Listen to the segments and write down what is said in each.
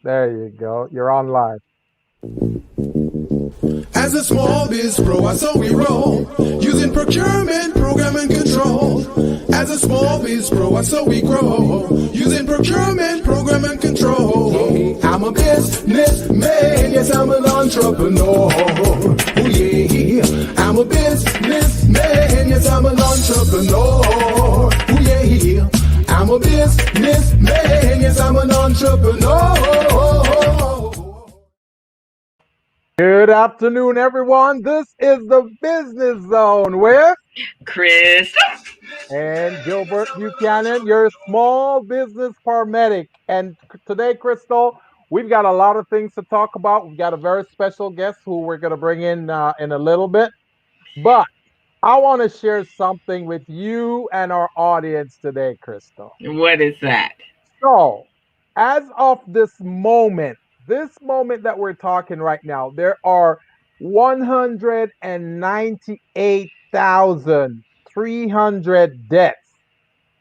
There you go. You're on live. As a small biz pro, I saw we roll, using procurement, program and control. As a small biz pro, I saw we grow, using procurement, program and control. I'm a businessman, yes, I'm an entrepreneur. Oh yeah, I'm a businessman, yes, I'm an entrepreneur. Oh yeah, I'm a businessman, yes, I'm an entrepreneur. Good afternoon, everyone. This is the Business Zone with Chris. and Gilbert Buchanan, your small business paramedic. And today, Crystal, we've got a lot of things to talk about. We've got a very special guest who we're going to bring in a little bit. But I want to share something with you and our audience today, Crystal. What is that? So, as of this moment that we're talking right now, there are 198,300 deaths,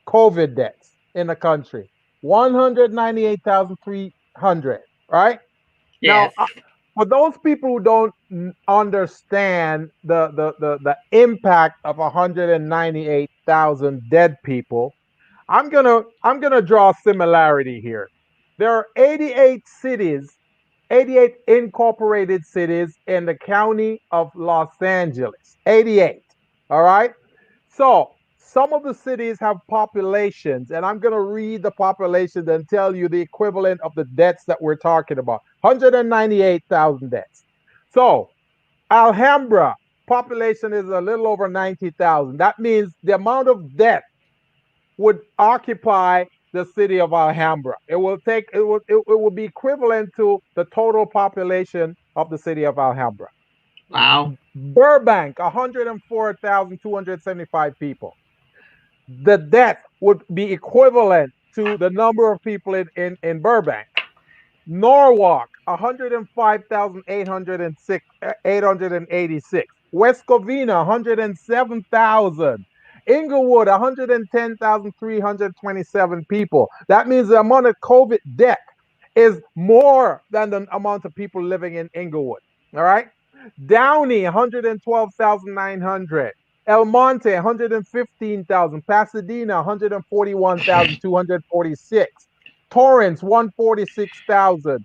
COVID deaths in the country. 198,300, right? Now, Yes. for those people who don't understand the impact of 198,000 dead people, I'm gonna draw a similarity here. There are 88 cities, 88 incorporated cities in the county of Los Angeles. 88. All right. So some of the cities have populations, and I'm gonna read the populations and tell you the equivalent of the deaths that we're talking about. 198,000 deaths. So Alhambra population is a little over 90,000. That means the amount of death would occupy the city of Alhambra. It will be equivalent to the total population of the city of Alhambra. Wow. Burbank, 104,275 people. The death would be equivalent to the number of people in Burbank. Norwalk, 105,886. West Covina, 107,000. Inglewood, 110,327 people. That means the amount of COVID death is more than the amount of people living in Inglewood. All right. Downey, 112,900. El Monte, 115,000. Pasadena, 141,246. Torrance, 146,000.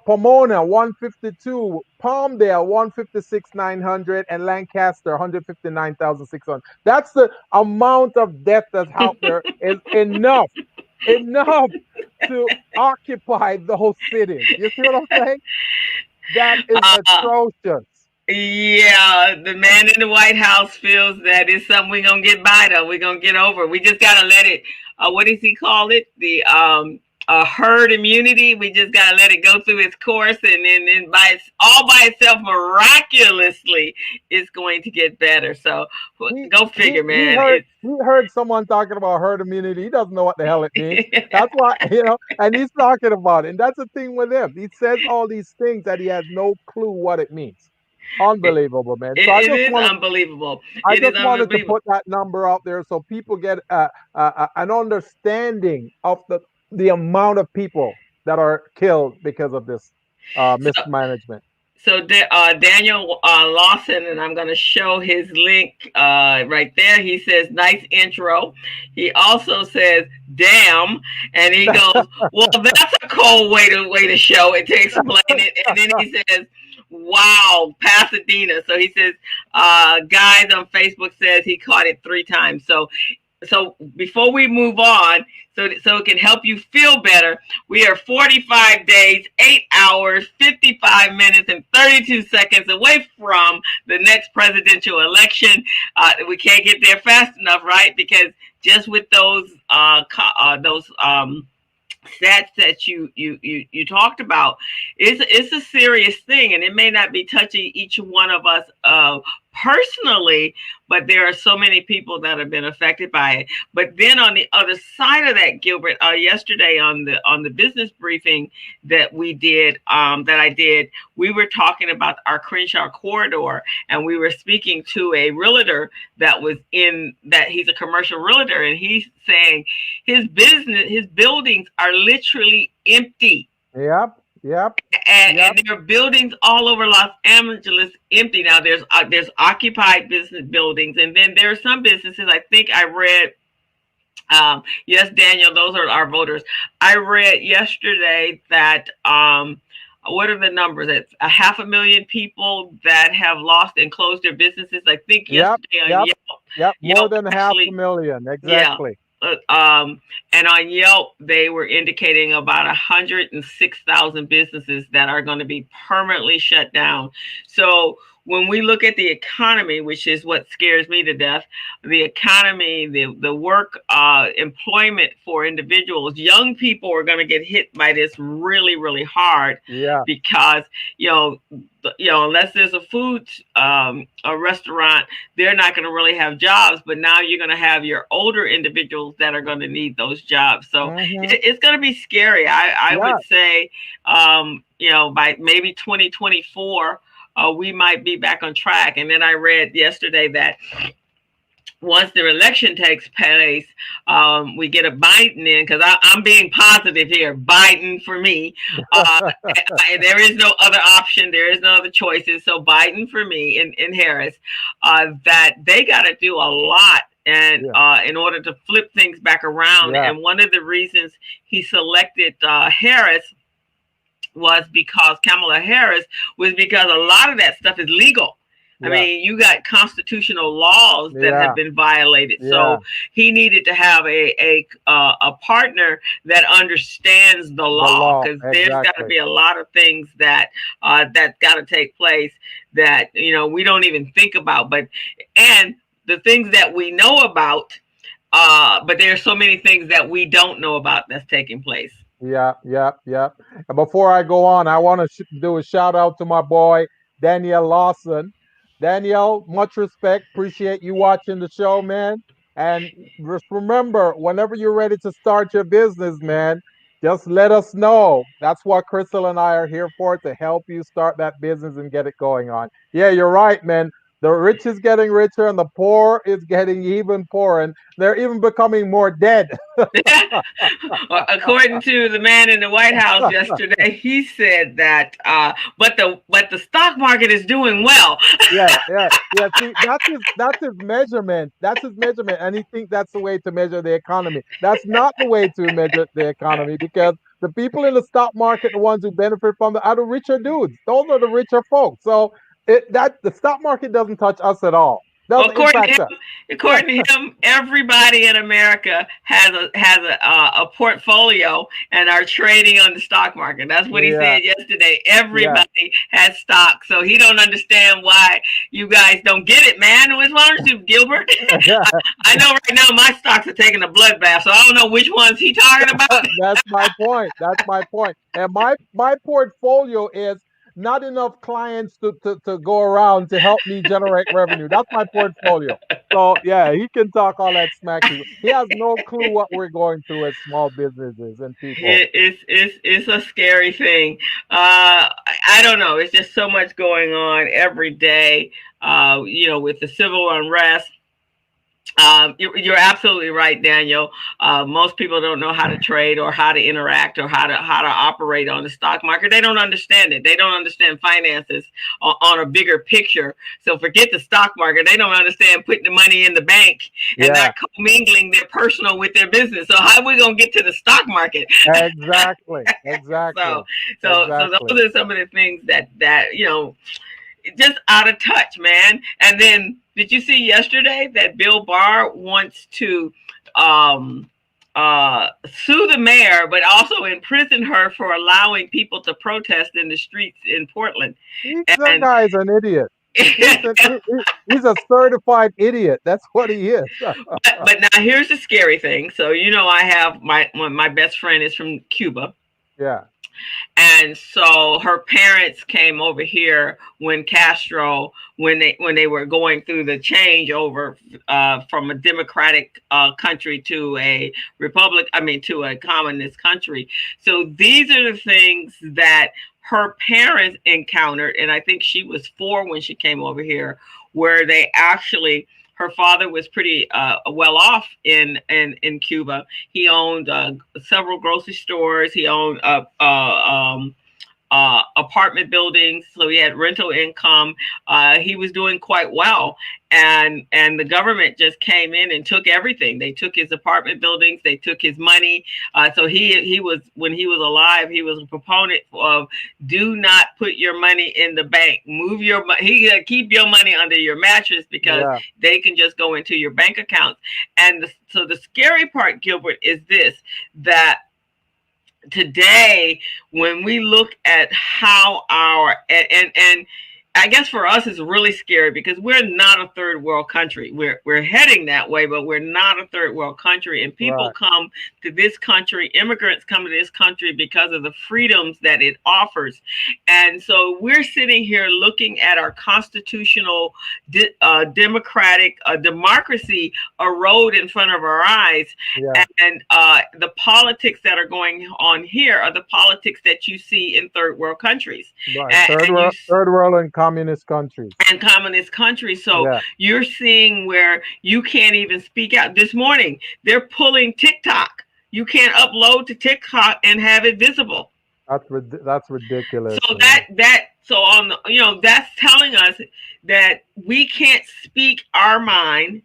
Pomona 152, Palmdale 156,900, and Lancaster 159,600. That's the amount of death that's out there is enough to occupy those cities. You see what I'm saying? That is atrocious. Yeah, the man in the White House feels that it's something we're gonna get by though. We're gonna get over. We just gotta let it. What does he call it? The herd immunity. We just gotta let it go through its course, and then all by itself, miraculously, it's going to get better. So go figure, man. He heard someone talking about herd immunity. He doesn't know what the hell it means. That's why, and he's talking about it. And that's the thing with him. He says all these things that he has no clue what it means. Unbelievable, man. It is unbelievable. I just wanted to put that number out there so people get an understanding of the amount of people that are killed because of this mismanagement. So Daniel Lawson, and I'm going to show his link right there. He says, nice intro. He also says, damn. And he goes, well, that's a cold way to show it, to explain it. And then he says, wow, Pasadena. So he says, guys on Facebook says he caught it 3 times. So before we move on, so it can help you feel better, we are 45 days, 8 hours, 55 minutes, and 32 seconds away from the next presidential election. We can't get there fast enough, right? Because just with those stats that you talked about, it's a serious thing, and it may not be touching each one of us personally, but there are so many people that have been affected by it. But then on the other side of that, Gilbert, yesterday on the business briefing that we did, I did, we were talking about our Crenshaw corridor, and we were speaking to a realtor that was he's a commercial realtor, and he's saying his buildings are literally empty Yep. Yep. And Yep. there are buildings all over Los Angeles empty now. There's occupied business buildings, and then there are some businesses. I think I read. Yes, Daniel, those are our voters. I read yesterday that what are the numbers? It's a 500,000 people that have lost and closed their businesses. I think Yep. yesterday on Yep. Yelp, Yep. More Yelp than half a actually, million. yeah. Exactly. Uh, um, and on Yelp, they were indicating about 106,000 businesses that are going to be permanently shut down. So when we look at the economy, which is what scares me to death, the economy, the work, employment for individuals, young people are going to get hit by this really, really hard Yeah. because you know unless there's a food a restaurant, they're not going to really have jobs. But now you're going to have your older individuals that are going to need those jobs. So Hmm. it's going to be scary. I Yeah. would say, by maybe 2024, we might be back on track. And then I read yesterday that once the election takes place, we get a Biden in, because I'm being positive here. Biden for me. Uh, there is no other option. There is no other choices. So Biden for me in Harris, that they got to do a lot and Yeah. in order to flip things back around. Yeah. And one of the reasons he selected Harris was because Kamala Harris was because a lot of that stuff is legal. I Yeah. mean, you got constitutional laws that have Yeah. been violated. Yeah. So he needed to have a partner that understands the The law, law. because there's got to Exactly. be a lot of things that got to take place that we don't even think about. And the things that we know about, but there are so many things that we don't know about that's taking place. Yeah, yeah, yeah. And before I go on, I want to do a shout out to my boy Daniel Lawson. Daniel, much respect. Appreciate you watching the show, man. And just remember, whenever you're ready to start your business, man, just let us know. That's what Crystal and I are here for, to help you start that business and get it going on. Yeah, you're right, man. The rich is getting richer and the poor is getting even poorer, and they're even becoming more dead. According to the man in the White House yesterday, he said that, but the stock market is doing well. Yeah, yeah, yeah. See, that's his measurement. That's his measurement, and he thinks that's the way to measure the economy. That's not the way to measure the economy, because the people in the stock market, the ones who benefit from it, are the richer dudes. Those are the richer folks. So that the stock market doesn't touch us at all. Doesn't According to impact him, us. according to him, everybody in America has a portfolio and are trading on the stock market. That's what he Yeah, said yesterday. yeah. Everybody has stock, so he don't understand why you guys don't get it, man. What's wrong with you, Gilbert? I know right now my stocks are taking a bloodbath, so I don't know which ones he talking about. That's my point. That's my point. And my portfolio is not enough clients to go around to help me generate revenue. That's my portfolio. So yeah, he can talk all that smack. He has no clue what we're going through as small businesses and people. It's a scary thing. I don't know. It's just so much going on every day. With the civil unrest. You're absolutely right, Daniel. Most people don't know how to trade or how to interact or how to operate on the stock market. They don't understand it. They don't understand finances on a bigger picture. So forget the stock market. They don't understand putting the money in the bank and Yeah, not commingling their personal with their business. So how are we gonna get to the stock market? exactly, So exactly, so exactly. those are some of the things that just out of touch, man. And then did you see yesterday that Bill Barr wants to um, sue the mayor, but also imprison her for allowing people to protest in the streets in Portland? That And guy is an idiot. He's a certified idiot. That's what he is. but now here's the scary thing. So I have my best friend is from Cuba. Yeah, And so her parents came over here when Castro, when they were going through the changeover from a democratic country to a republic. I mean, to a communist country. So these are the things that her parents encountered, and I think she was 4 when she came over here, where they actually her father was pretty well off in Cuba. He owned several grocery stores. He owned apartment buildings, so he had rental income. He was doing quite well, and the government just came in and took everything. They took his apartment buildings, they took his money. So he was, when he was alive, he was a proponent of do not put your money in the bank. Move your keep your money under your mattress because Yeah. they can just go into your bank accounts. So the scary part, Gilbert, is this, that today when we look at how our and I guess for us it's really scary because we're not a third world country. We're heading that way, but we're not a third world country. And people Right. come to this country, immigrants come to this country because of the freedoms that it offers. And so we're sitting here looking at our constitutional democratic democracy erode in front of our eyes. Yeah. And the politics that are going on here are the politics that you see in third world countries, Right. and you Third world and communist countries. and communist countries. So Yeah. you're seeing where you can't even speak out. This morning they're pulling TikTok. You can't upload to TikTok and have it visible. That's ridiculous, So man. so on the, that's telling us that we can't speak our mind,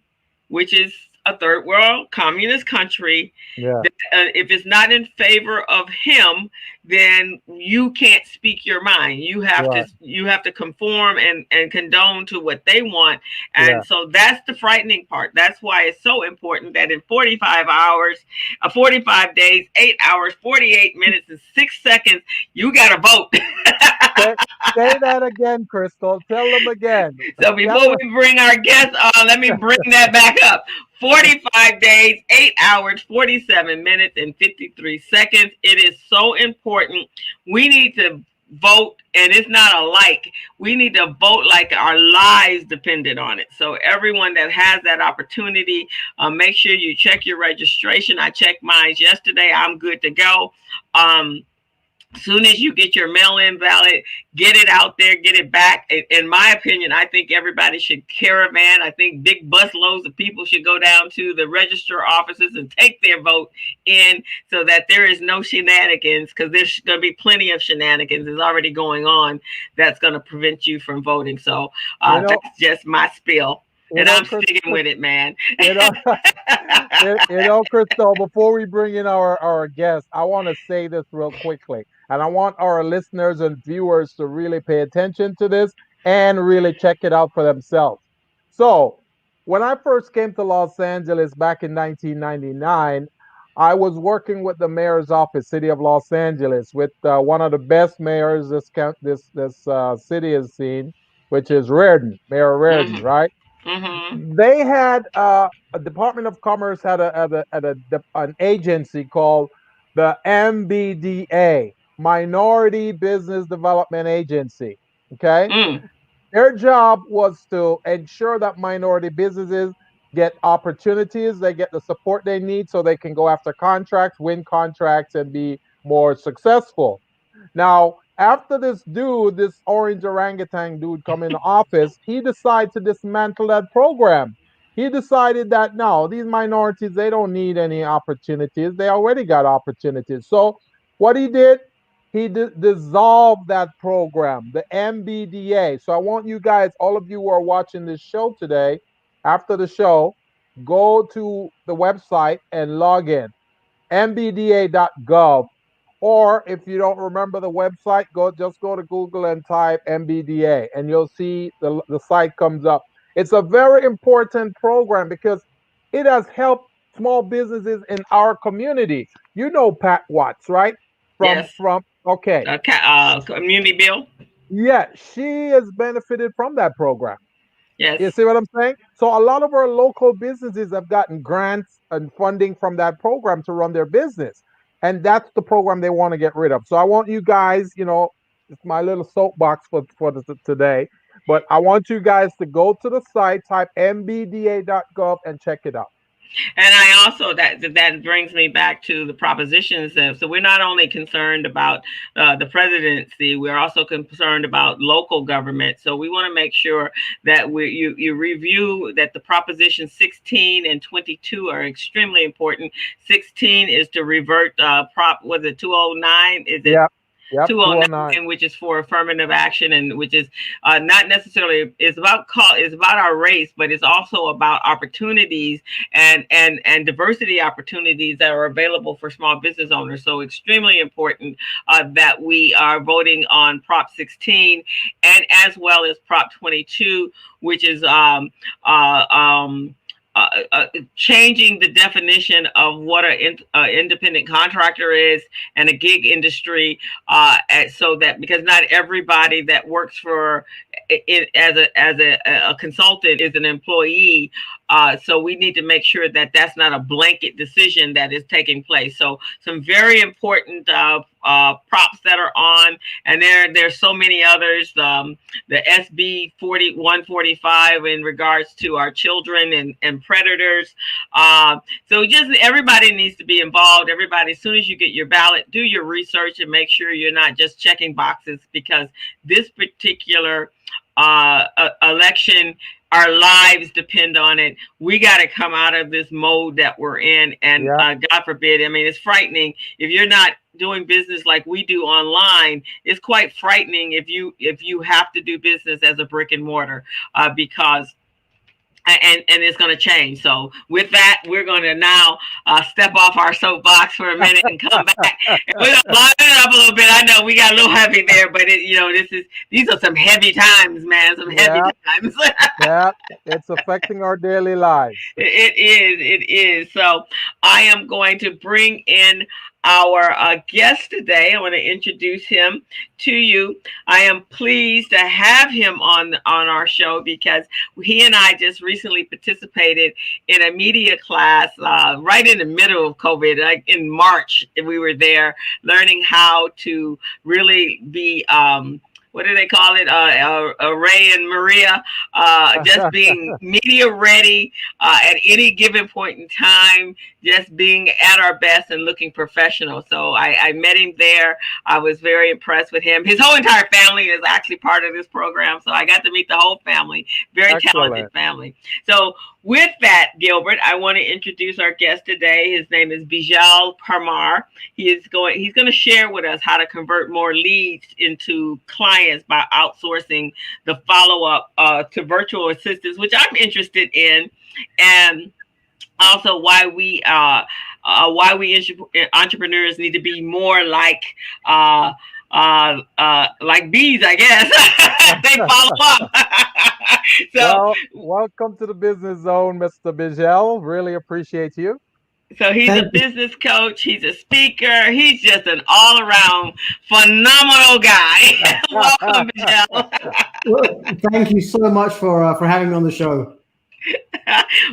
which is a third world communist country. Yeah. That, if it's not in favor of him, then you can't speak your mind. Right. You have to conform and condone to what they want. Yeah. And so that's the frightening part. That's why it's so important that in 45 hours, 45 days, 8 hours, 48 minutes, and 6 seconds, you got to vote. Say, say that again, Crystal. Tell them again. So Tell before them. we bring our guests on, let me bring that back up. 45 days, 8 hours, 47 minutes, and 53 seconds. It is so important. We need to vote, and it's not a like. We need to vote like our lives depended on it. So everyone that has that opportunity, make sure you check your registration. I checked mine yesterday. I'm good to go. Soon as you get your mail-in ballot, get it out there, get it back. In my opinion, I think everybody should caravan. I think big bus loads of people should go down to the register offices and take their vote in, so that there is no shenanigans, because there's going to be plenty of shenanigans is already going on that's going to prevent you from voting. So You know. that's just my spiel, You and know, I'm sticking with it, man. You know. Crystal, before we bring in our guest, I want to say this real quickly. And I want our listeners and viewers to really pay attention to this and really check it out for themselves. So, when I first came to Los Angeles back in 1999, I was working with the mayor's office, City of Los Angeles, with one of the best mayors this city has seen, which is Reardon, Mayor Reardon, Mm-hmm. right? Mm-hmm. They had a Department of Commerce had an agency called the MBDA, Minority Business Development Agency. Okay, Mm. their job was to ensure that minority businesses get opportunities, they get the support they need so they can go after contracts, win contracts, and be more successful. Now, after this orange orangutan dude come in the office, he decided to dismantle that program. He decided that no, these minorities, they don't need any opportunities. They already got opportunities. So what he did, he dissolved that program, the MBDA. So I want you guys, all of you who are watching this show today, after the show, go to the website and log in mbda.gov. Or if you don't remember the website, go to Google and type MBDA, and you'll see the site comes up. It's a very important program because it has helped small businesses in our community. You know Pat Watts, right? Yes. From okay, Community bill. yeah, she has benefited from that program. Yes. You see what I'm saying? So a lot of our local businesses have gotten grants and funding from that program to run their business. And that's the program they want to get rid of. So I want you guys, it's my little soapbox today, but I want you guys to go to the site, type mbda.gov and check it out. And I also that brings me back to the propositions. So we're not only concerned about the presidency, we're also concerned about local government. So we want to make sure that you review that the proposition 16 and 22 are extremely important. 16 is to revert prop, was it 209? Is it Yep. Yep. 209. 209, which is for affirmative action, and which is not necessarily, it's about our race, but it's also about opportunities and diversity opportunities that are available for small business owners. So extremely important that we are voting on Prop 16 and as well as Prop 22, which is changing the definition of what an independent contractor is and a gig industry, so that, because not everybody that works for it as a consultant is an employee. So we need to make sure that that's not a blanket decision that is taking place. So some very important props that are on, and there's so many others. The SB 145 in regards to our children and predators. So just everybody needs to be involved. Everybody, as soon as you get your ballot, do your research and make sure you're not just checking boxes, because this particular election, our lives depend on it. We got to come out of this mode that we're in, and God forbid. I mean, it's frightening if you're not doing business like we do online. It's quite frightening if you have to do business as a brick and mortar, because and it's going to change. So with that, we're going to now step off our soapbox for a minute and come back. And we're going to line it up a little bit. I know we got a little heavy there, but these are some heavy times, man. Some heavy times. Yeah, it's affecting our daily lives. It is. So I am going to bring in our guest today. I want to introduce him to you. I am pleased to have him on our show because he and I just recently participated in a media class right in the middle of COVID. Like in March, we were there learning how to really be what do they call it? Ray and Maria, just being media ready at any given point in time, just being at our best and looking professional. So I met him there. I was very impressed with him. His whole entire family is actually part of this program. So I got to meet the whole family. Very talented family. So with that, Gilbert, I want to introduce our guest today. His name is Beejel Parmar. He's going to share with us how to convert more leads into clients by outsourcing the follow-up to virtual assistants, which I'm interested in, and also why we entrepreneurs need to be more like bees, I guess. They follow up. So, welcome to the Business Zone, Mr. Beejel. Really appreciate you. So he's a business coach. He's a speaker. He's just an all-around phenomenal guy. Welcome, Beejel. Well, thank you so much for having me on the show.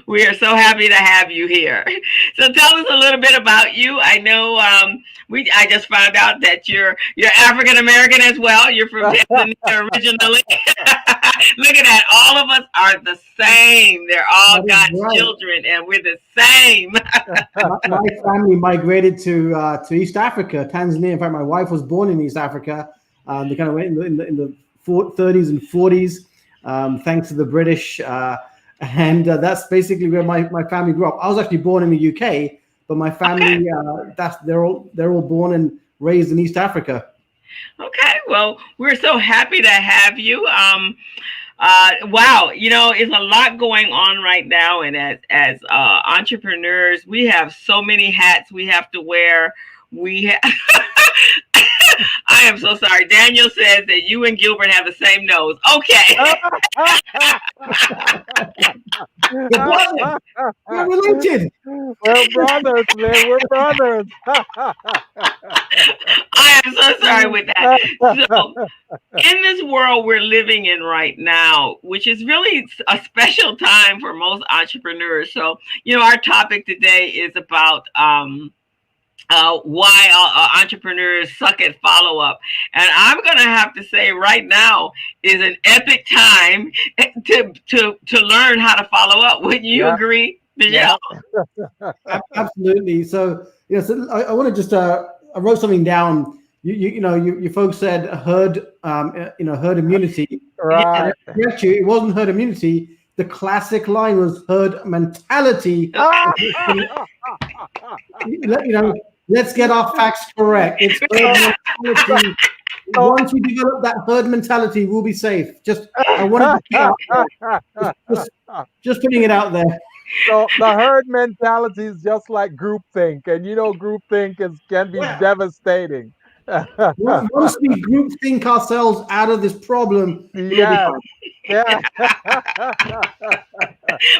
We are so happy to have you here. So tell us a little bit about you. I know I just found out that you're African American as well. You're from Tanzania originally. Look at that. All of us are the same. They're all God's children, and we're the same. My family migrated to East Africa, Tanzania. In fact, my wife was born in East Africa. They kind of went in the 30s and 40s, thanks to the British. And that's basically where my family grew up. I was actually born in the UK, but my family, they're all born and raised in East Africa. Okay, well, we're so happy to have you. Wow, it's a lot going on right now, and as entrepreneurs, we have so many hats we have to wear. I am so sorry. Daniel says that you and Gilbert have the same nose. Okay. We're related. We're brothers, man. We're brothers. I am so sorry with that. So, in this world we're living in right now, which is really a special time for most entrepreneurs. So, our topic today is about why entrepreneurs suck at follow-up. And I'm going to have to say right now is an epic time to learn how to follow up. Wouldn't you agree? Beejel. Absolutely. So, so I want to just I wrote something down. You folks said herd herd immunity. And Right. actually, it wasn't herd immunity. The classic line was herd mentality. Let's get our facts correct. It's herd mentality. So, Once we develop that herd mentality, we'll be safe. I wanted to put it out there. Just putting it out there. so the herd mentality is just like groupthink, and groupthink can be devastating. Once we group think ourselves out of this problem, we'll be Yes. fine. Yeah.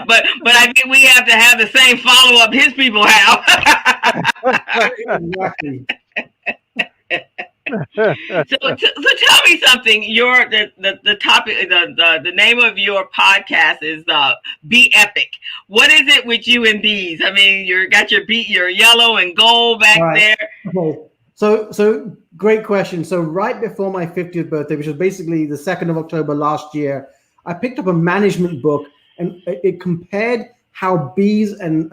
But I think we have to have the same follow up his people have. Exactly. So tell me something. The topic, the name of your podcast is Be Epic. What is it with you and bees? I mean, you got your yellow and gold back there. Okay. So great question. So right before my 50th birthday, which was basically the 2nd of October last year, I picked up a management book, and it compared how bees and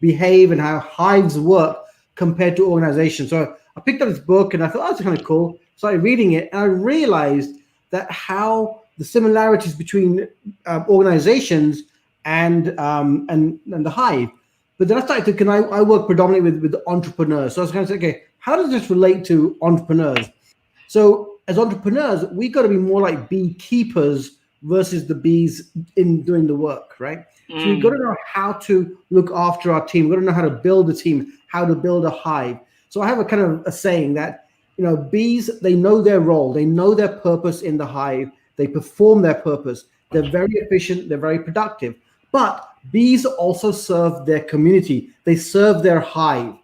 behave and how hives work compared to organizations. So I picked up this book and I thought, oh, that's kind of cool. Started reading it, and I realized that how the similarities between organizations and the hive. But then I started thinking, I work predominantly with entrepreneurs. So I was kind of saying, okay, how does this relate to entrepreneurs? So as entrepreneurs, we got to be more like beekeepers versus the bees in doing the work, right? So you've got to know how to look after our team. We've got to know how to build a team, how to build a hive. So I have a kind of a saying that, bees, they know their role. They know their purpose in the hive. They perform their purpose. They're very efficient. They're very productive. But bees also serve their community. They serve their hive.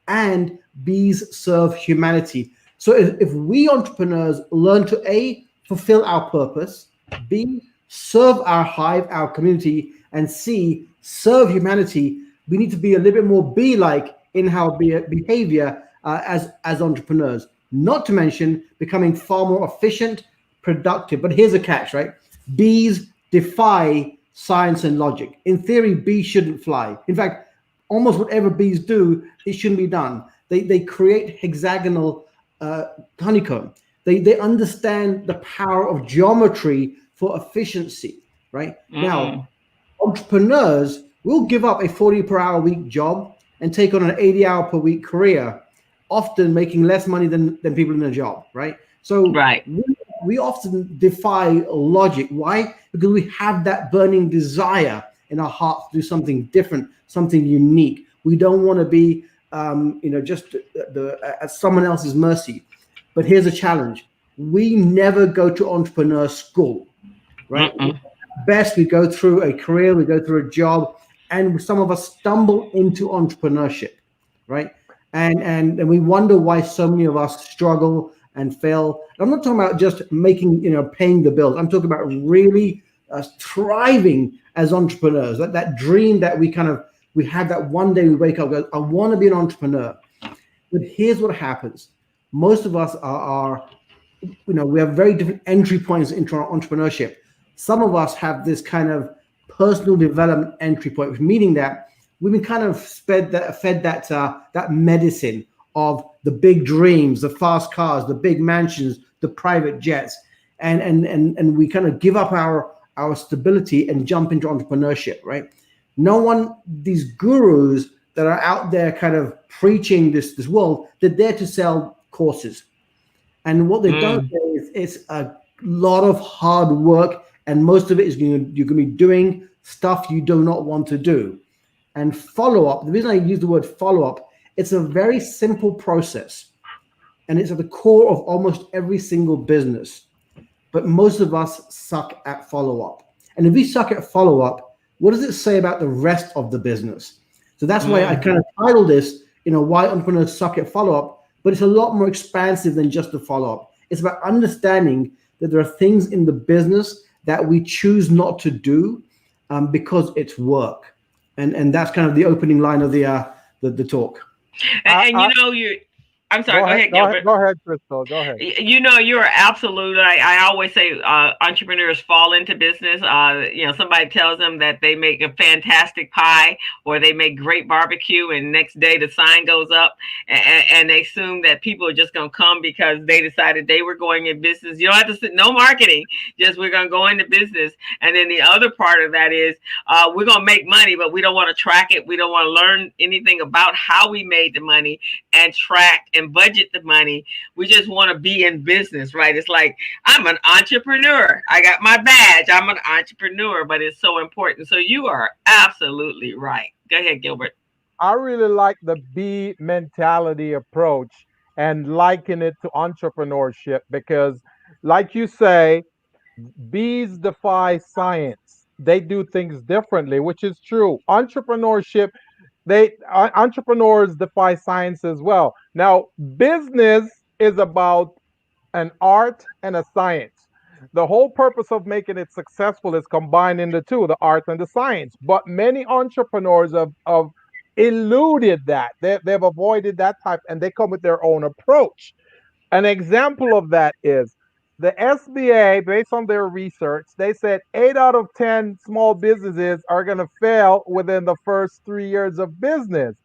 And bees serve humanity. So if we entrepreneurs learn to A, fulfill our purpose, B, serve our hive, our community, and C, serve humanity, we need to be a little bit more bee-like in our behavior as entrepreneurs. Not to mention becoming far more efficient, productive. But here's a catch, right? Bees defy science and logic. In theory, bees shouldn't fly. In fact, almost whatever bees do, it shouldn't be done. They create hexagonal honeycomb. They understand the power of geometry for efficiency, right? Now, entrepreneurs will give up a 40 per hour week job and take on an 80 hour per week career, often making less money than people in a job, right? So we often defy logic. Why? Because we have that burning desire in our heart to do something different, something unique. We don't want to be, just at someone else's mercy. But here's a challenge. We never go to entrepreneur school, right? Best, we go through a career, we go through a job, and some of us stumble into entrepreneurship, right? And we wonder why so many of us struggle and fail. I'm not talking about just making, paying the bills. I'm talking about really thriving as entrepreneurs. That dream that we had that one day we wake up and go, I want to be an entrepreneur. But here's what happens. Most of us are we have very different entry points into our entrepreneurship. Some of us have this kind of personal development entry point, meaning that we've been kind of fed that medicine of the big dreams, the fast cars, the big mansions, the private jets, and we kind of give up our stability and jump into entrepreneurship, right? These gurus that are out there kind of preaching this world, they're there to sell courses. And what they don't say is it's a lot of hard work, and most of it is you're going to be doing stuff you do not want to do. And follow-up, the reason I use the word follow-up, it's a very simple process. And it's at the core of almost every single business. But most of us suck at follow-up. And if we suck at follow-up, what does it say about the rest of the business? So that's why I kind of titled this, why entrepreneurs suck at follow-up. But it's a lot more expansive than just the follow-up. It's about understanding that there are things in the business that we choose not to do because it's work. And that's kind of the opening line of the talk. And I'm sorry. Go ahead, Gilbert. Go ahead, Crystal. Go ahead. You know, you're absolute. I always say entrepreneurs fall into business. Somebody tells them that they make a fantastic pie or they make great barbecue, and next day the sign goes up, and they assume that people are just going to come because they decided they were going in business. You don't have to sit, no marketing, just we're going to go into business. And then the other part of that is we're going to make money, but we don't want to track it. We don't want to learn anything about how we made the money and track and budget the money. We just want to be in business, right? It's like, I'm an entrepreneur. I got my badge. I'm an entrepreneur, but it's so important. So you are absolutely right. Go ahead, Gilbert. I really like the B mentality approach and liken it to entrepreneurship because, like you say, bees defy science. They do things differently, which is true. Entrepreneurship, entrepreneurs defy science as well. Now, business is about an art and a science. The whole purpose of making it successful is combining the two, the art and the science. But many entrepreneurs have eluded that. They've avoided that type and they come with their own approach. An example of that is the SBA, based on their research, they said 8 out of 10 small businesses are going to fail within the first 3 years of business.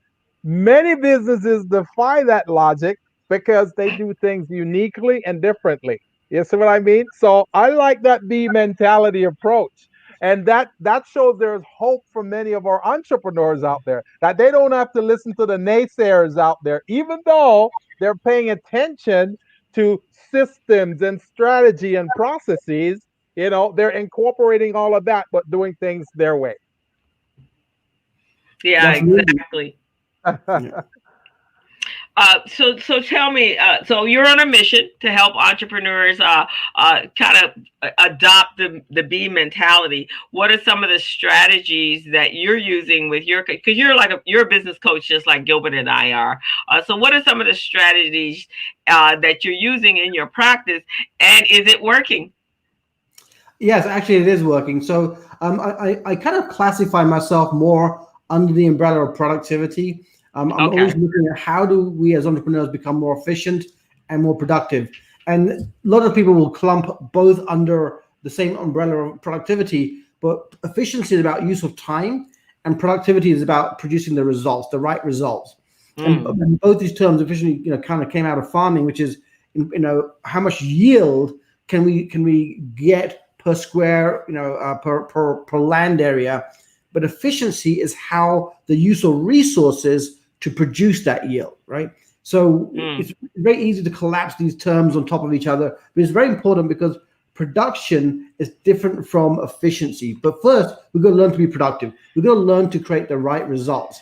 Many businesses defy that logic because they do things uniquely and differently. You see what I mean? So I like that B mentality approach. And that shows there's hope for many of our entrepreneurs out there, that they don't have to listen to the naysayers out there, even though they're paying attention to systems and strategy and processes. They're incorporating all of that, but doing things their way. Yeah, exactly. So tell me, so you're on a mission to help entrepreneurs kind of adopt the B mentality. What are some of the strategies that you're using with because you're a business coach just like Gilbert and I are. So what are some of the strategies that you're using in your practice, and is it working? Yes, actually it is working. So I kind of classify myself more under the umbrella of productivity. I'm always looking at how do we as entrepreneurs become more efficient and more productive. And a lot of people will clump both under the same umbrella of productivity, but efficiency is about use of time and productivity is about producing the results, the right results. And both these terms, efficiency, kind of came out of farming, which is, how much yield can we get per square, per land area. But efficiency is how the use of resources to produce that yield, right? So it's very easy to collapse these terms on top of each other, but it's very important because production is different from efficiency. But first, we've got to learn to be productive. We've got to learn to create the right results.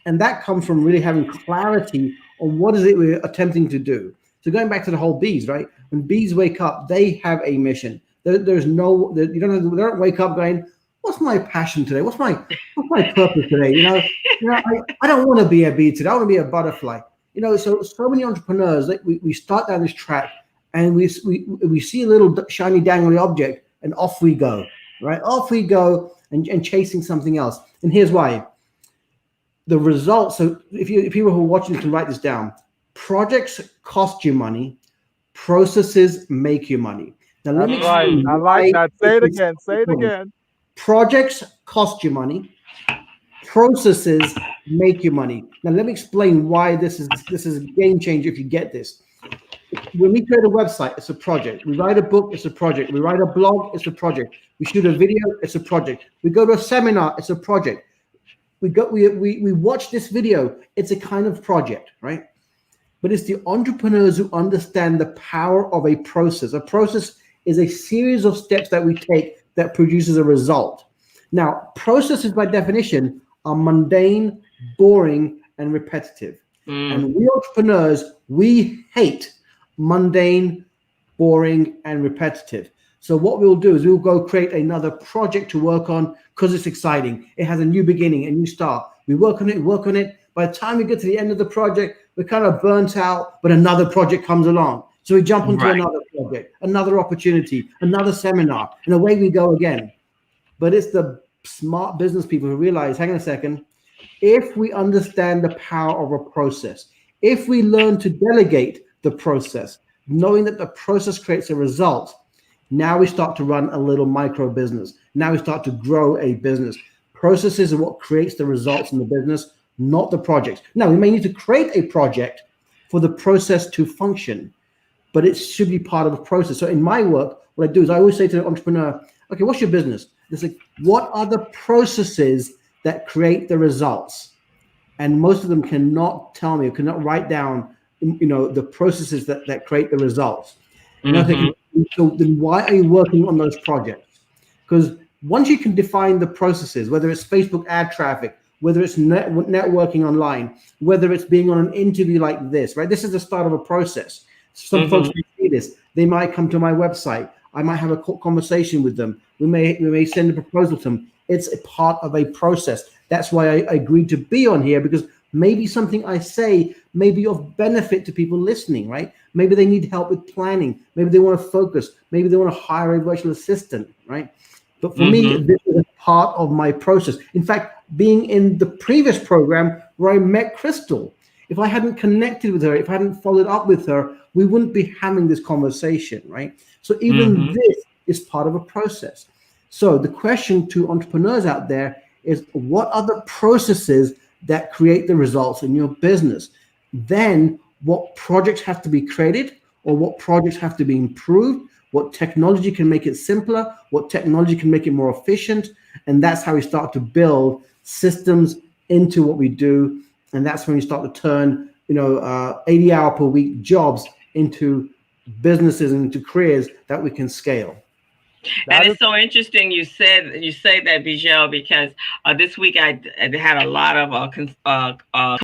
And that comes from really having clarity on what is it we're attempting to do. So going back to the whole bees, right? When bees wake up, they have a mission. They don't wake up going, what's my passion today? What's my purpose today? I don't want to be a bee today. I want to be a butterfly. So many entrepreneurs, we start down this track and we see a little shiny dangly object and off we go, right? Off we go and chasing something else. And here's why. The results. So if people who are watching can write this down. Projects cost you money. Processes make you money. Now let me explain. I like that. Say it again. Say it again. Projects cost you money. Processes make you money. Now let me explain why this is a game changer if you get this. When we create a website, it's a project. We write a book, it's a project. We write a blog, it's a project. We shoot a video, it's a project. We go to a seminar, it's a project. We watch this video, it's a kind of project, right? But it's the entrepreneurs who understand the power of a process. A process is a series of steps that we take that produces a result. Now, processes by definition are mundane, boring, and repetitive. And we entrepreneurs, we hate mundane, boring, and repetitive. So what we'll do is we'll go create another project to work on because it's exciting. It has a new beginning, a new start. We work on it. By the time we get to the end of the project, we're kind of burnt out, but another project comes along. So we jump into another project, another opportunity, another seminar, and away we go again. But it's the smart business people who realize, hang on a second, if we understand the power of a process, If we learn to delegate the process, knowing that the process creates a result, now we start to run a little micro business. Now we start to grow a business. Processes are what creates the results in the business, not the projects. Now, we may need to create a project for the process to function, but it should be part of the process. So in my work, what I do is I always say to the entrepreneur, okay, what's your business? It's like, what are the processes that create the results? And most of them cannot tell me, or cannot write down, the processes that create the results. And I think, so then why are you working on those projects? Because once you can define the processes, whether it's Facebook ad traffic, whether it's networking online, whether it's being on an interview like this, right? This is the start of a process. Some folks may see this. They might come to my website. I might have a conversation with them. We may send a proposal to them. It's a part of a process. That's why I agreed to be on here, because maybe something I say may be of benefit to people listening, right? Maybe they need help with planning. Maybe they want to focus. Maybe they want to hire a virtual assistant, right? But for me, this is a part of my process. In fact, being in the previous program where I met Crystal, if I hadn't connected with her, if I hadn't followed up with her, we wouldn't be having this conversation, right? So even this is part of a process. So the question to entrepreneurs out there is, what are the processes that create the results in your business? Then what projects have to be created, or what projects have to be improved? What technology can make it simpler? What technology can make it more efficient? And that's how we start to build systems into what we do. And that's when we start to turn, 80-hour per week jobs into businesses and into careers that we can scale. And it's so interesting you say that, Beejel, because this week I had a lot of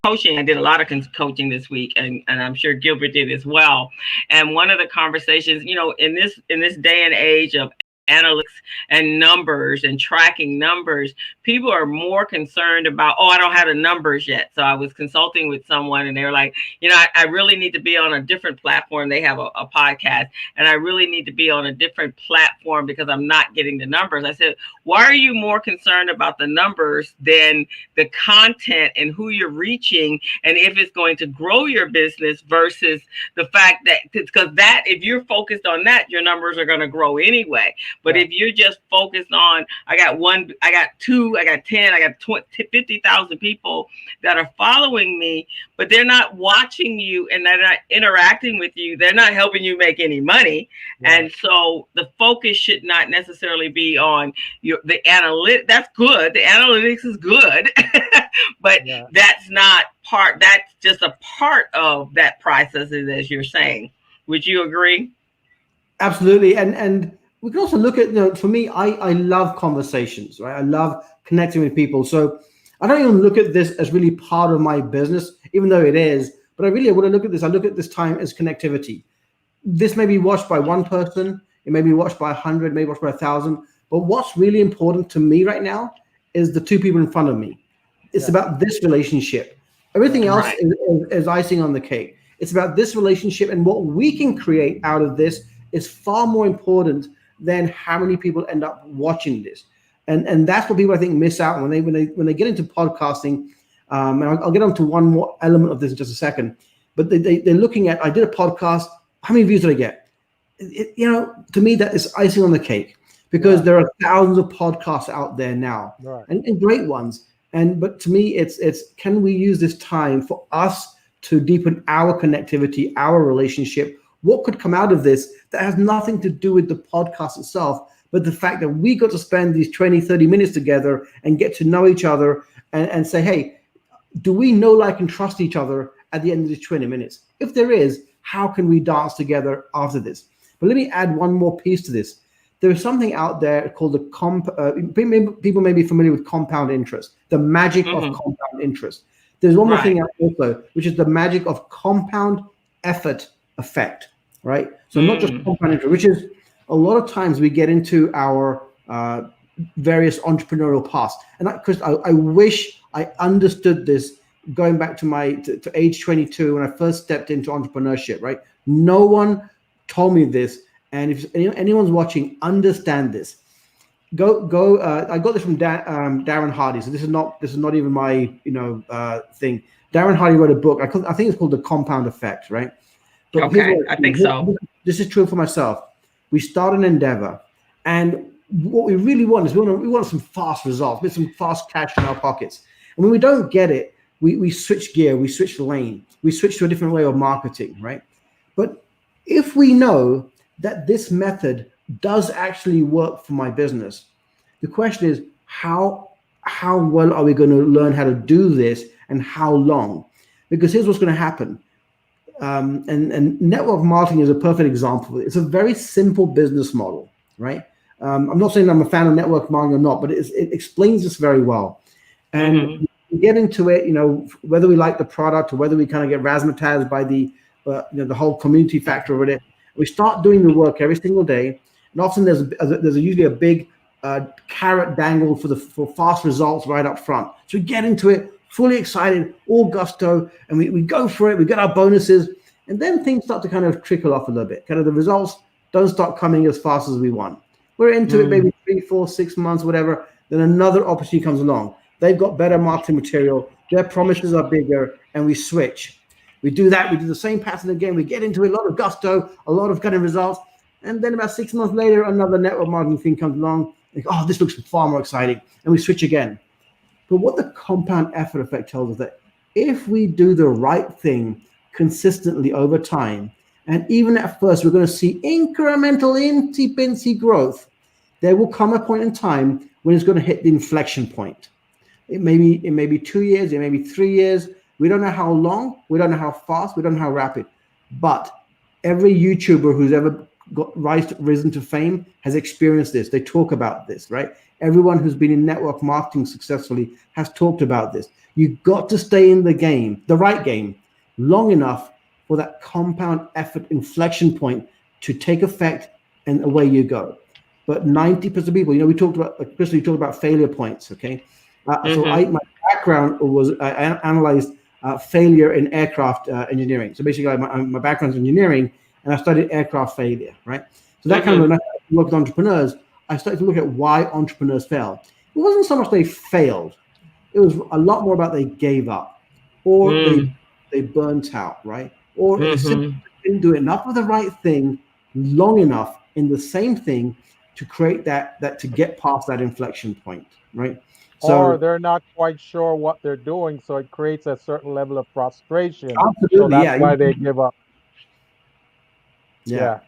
coaching. I did a lot of coaching this week, and I'm sure Gilbert did as well. And one of the conversations, in this day and age of analytics and numbers and tracking numbers, people are more concerned about, I don't have the numbers yet. So I was consulting with someone, and they were like, I really need to be on a different platform. They have a podcast, and I really need to be on a different platform because I'm not getting the numbers. I said, why are you more concerned about the numbers than the content and who you're reaching, and if it's going to grow your business versus the fact that, because that, if you're focused on that, your numbers are going to grow anyway. But if you're just focused on, I got 1, I got 2, I got 10, I got 50,000 people that are following me, but they're not watching you and they're not interacting with you, they're not helping you make any money. And so the focus should not necessarily be on the analytics. That's good. The analytics is good, but that's not part. That's just a part of that process, as you're saying. Would you agree? Absolutely. And we can also look at, for me, I love conversations, right? I love connecting with people. So I don't even look at this as really part of my business, even though it is. But when I look at this, I look at this time as connectivity. This may be watched by one person. It may be watched by 100, maybe watched by 1,000. But what's really important to me right now is the two people in front of me. It's about this relationship. Everything else is icing on the cake. It's about this relationship, and what we can create out of this is far more important than how many people end up watching this. And that's what people, I think, miss out when they get into podcasting. And I'll get on to one more element of this in just a second. But they're looking at, I did a podcast, how many views did I get? To me, that is icing on the cake, because there are thousands of podcasts out there now, and great ones. But to me, it's can we use this time for us to deepen our connectivity, our relationship? What could come out of this that has nothing to do with the podcast itself, but the fact that we got to spend these 20, 30 minutes together and get to know each other and say, hey, do we know, like, and trust each other at the end of these 20 minutes? If there is, how can we dance together after this? But let me add one more piece to this. There is something out there called people may be familiar with compound interest, the magic of compound interest. There's one more thing out also, which is the magic of compound effort effect, right? So not just compound interest, which is a lot of times we get into our various entrepreneurial paths. And Chris, I wish I understood this going back to age 22 when I first stepped into entrepreneurship, right? No one told me this. And if anyone's watching, understand this. I got this from Darren Hardy. So this is not even my thing. Darren Hardy wrote a book. I think it's called The Compound Effect, right? But here's Okay, I think so. This is true for myself. We start an endeavor, and what we really want is we want some fast results, with some fast cash in our pockets. And when we don't get it, we switch gear, we switch lane, we switch to a different way of marketing, right? But if we know that this method does actually work for my business, the question is how well are we going to learn how to do this, and how long? Because here's what's going to happen. And network marketing is a perfect example. It's a very simple business model, right? I'm not saying I'm a fan of network marketing or not, but it explains this very well. And we get into it, whether we like the product or whether we kind of get razzmatazed by the whole community factor of it. We start doing the work every single day, and often there's usually a big carrot dangled for fast results right up front. So we get into it, fully excited, all gusto, and we go for it. We get our bonuses, and then things start to kind of trickle off a little bit. Kind of the results don't start coming as fast as we want. We're into it maybe 3, 4, 6 months, whatever. Then another opportunity comes along. They've got better marketing material. Their promises are bigger, and we switch. We do that. We do the same pattern again. We get into it, a lot of gusto, a lot of kind of results. And then about 6 months later, another network marketing thing comes along. Like, oh, this looks far more exciting. And we switch again. But what the compound effort effect tells us that if we do the right thing consistently over time, and even at first we're going to see incremental, incy-pincy growth, there will come a point in time when it's going to hit the inflection point. It may be 2 years, it may be 3 years. We don't know how long, we don't know how fast, we don't know how rapid. But every YouTuber who's ever risen to fame has experienced this. They talk about this, right? Everyone who's been in network marketing successfully has talked about this. You've got to stay in the game, the right game, long enough for that compound effort inflection point to take effect, and away you go. But 90% of people, we talked about, Crystal, you talked about failure points, okay? So my background was, I analyzed failure in aircraft engineering. So basically, my background is engineering, and I studied aircraft failure, right? So that kind of, when I worked with entrepreneurs, I started to look at why entrepreneurs fail. It wasn't so much they failed. It was a lot more about they gave up, or they burnt out, right? Or they simply didn't do enough of the right thing long enough in the same thing to create that to get past that inflection point, right? So, or they're not quite sure what they're doing, so it creates a certain level of frustration. absolutely, So that's why they give up. Yeah.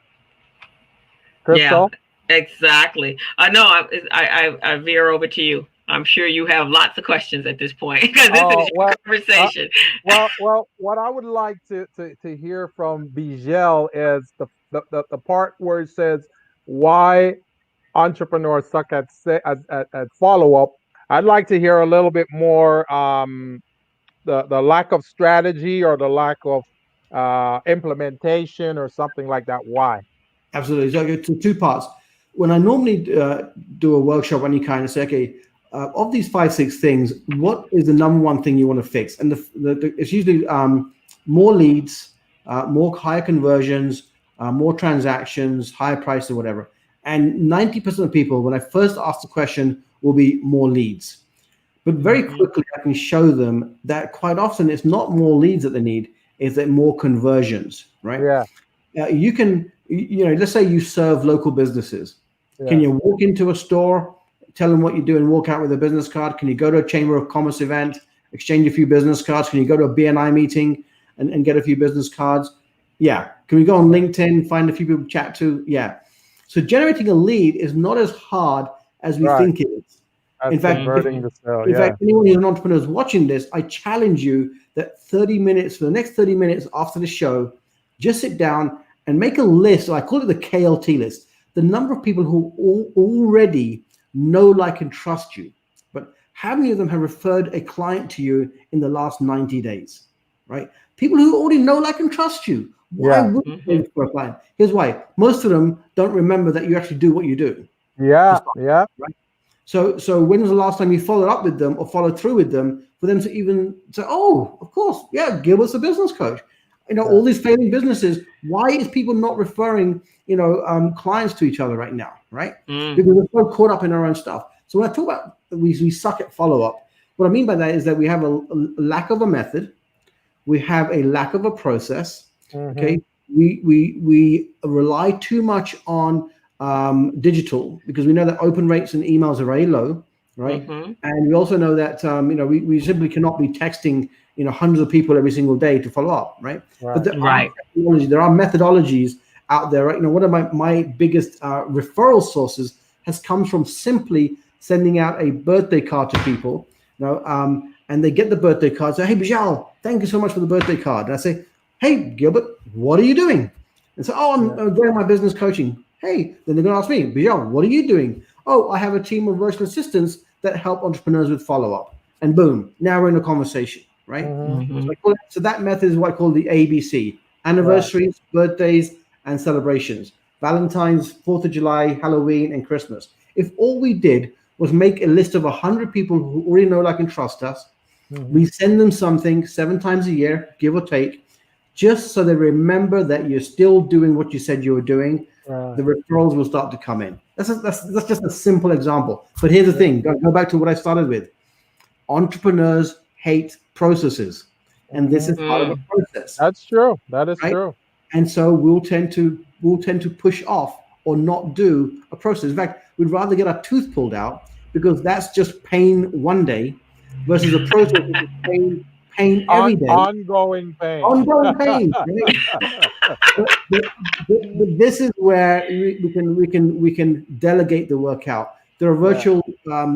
Crystal? Yeah, exactly. No, I veer over to you. I'm sure you have lots of questions at this point because this is your conversation. Well, what I would like to hear from Beejel is the part where it says why entrepreneurs suck at follow up. I'd like to hear a little bit more the lack of strategy or the lack of implementation or something like that. Why? Absolutely. So I go to 2 parts. When I normally do a workshop, any kind of say, okay, of these 5, 6 things, what is the number one thing you want to fix? And it's usually more leads, more higher conversions, more transactions, higher price or whatever. And 90% of people, when I first ask the question, will be more leads. But very quickly, I can show them that quite often it's not more leads that they need, it's that more conversions, right? Yeah. You can, let's say you serve local businesses. Yeah. Can you walk into a store, tell them what you do, and walk out with a business card? Can you go to a Chamber of Commerce event, exchange a few business cards? Can you go to a BNI meeting and get a few business cards? Yeah. Can we go on LinkedIn, find a few people to chat to? Yeah. So generating a lead is not as hard as we think it is. In fact, anyone who's an entrepreneur is watching this, I challenge you that for the next 30 minutes after the show, just sit down and make a list. I call it the KLT list. The number of people who already know, like, and trust you. But how many of them have referred a client to you in the last 90 days, right? People who already know, like, and trust you. Why would you look for a client? Here's why. Most of them don't remember that you actually do what you do. Yeah. Right? So when was the last time you followed up with them or followed through with them for them to even say, oh, of course, yeah, Gilbert's a business coach. All these failing businesses, why is people not referring, clients to each other right now, right? Because we're so caught up in our own stuff. So when I talk about we suck at follow-up, what I mean by that is that we have a lack of a method, we have a lack of a process. Mm-hmm. Okay, we rely too much on digital because we know that open rates and emails are very low, right? Mm-hmm. And we also know that we simply cannot be texting hundreds of people every single day to follow up, right? But Right. Right. there are methodologies out there, right? One of my biggest referral sources has come from simply sending out a birthday card to people, and they get the birthday card. Say, hey, Beejel, thank you so much for the birthday card. And I say, hey, Gilbert, what are you doing? And so, oh, Yeah. I'm doing my business coaching. Hey, then they're going to ask me, Beejel, what are you doing? Oh, I have a team of virtual assistants that help entrepreneurs with follow up. And boom, now we're in a conversation, right? Mm-hmm. Mm-hmm. So that method is what I call the ABC: Right. anniversaries, birthdays, and celebrations. Valentine's, 4th of July, Halloween, and Christmas. If all we did was make a list of 100 people who already know, like, and trust us, Mm-hmm. we send them something 7 times a year, give or take, just so they remember that you're still doing what you said you were doing. The Right. referrals will start to come in. That's just a simple example. But here's the Yeah. thing: go back to what I started with. Entrepreneurs hate processes, and this Mm-hmm. is part of a Mm. process, That's true. That is right? true. And so we'll tend to push off or not do a process. In fact, we'd rather get our tooth pulled out because that's just pain one day, versus a process which is pain every day, Ongoing pain. ongoing pain. Right? But this is where we can delegate the work out. There are Yeah. virtual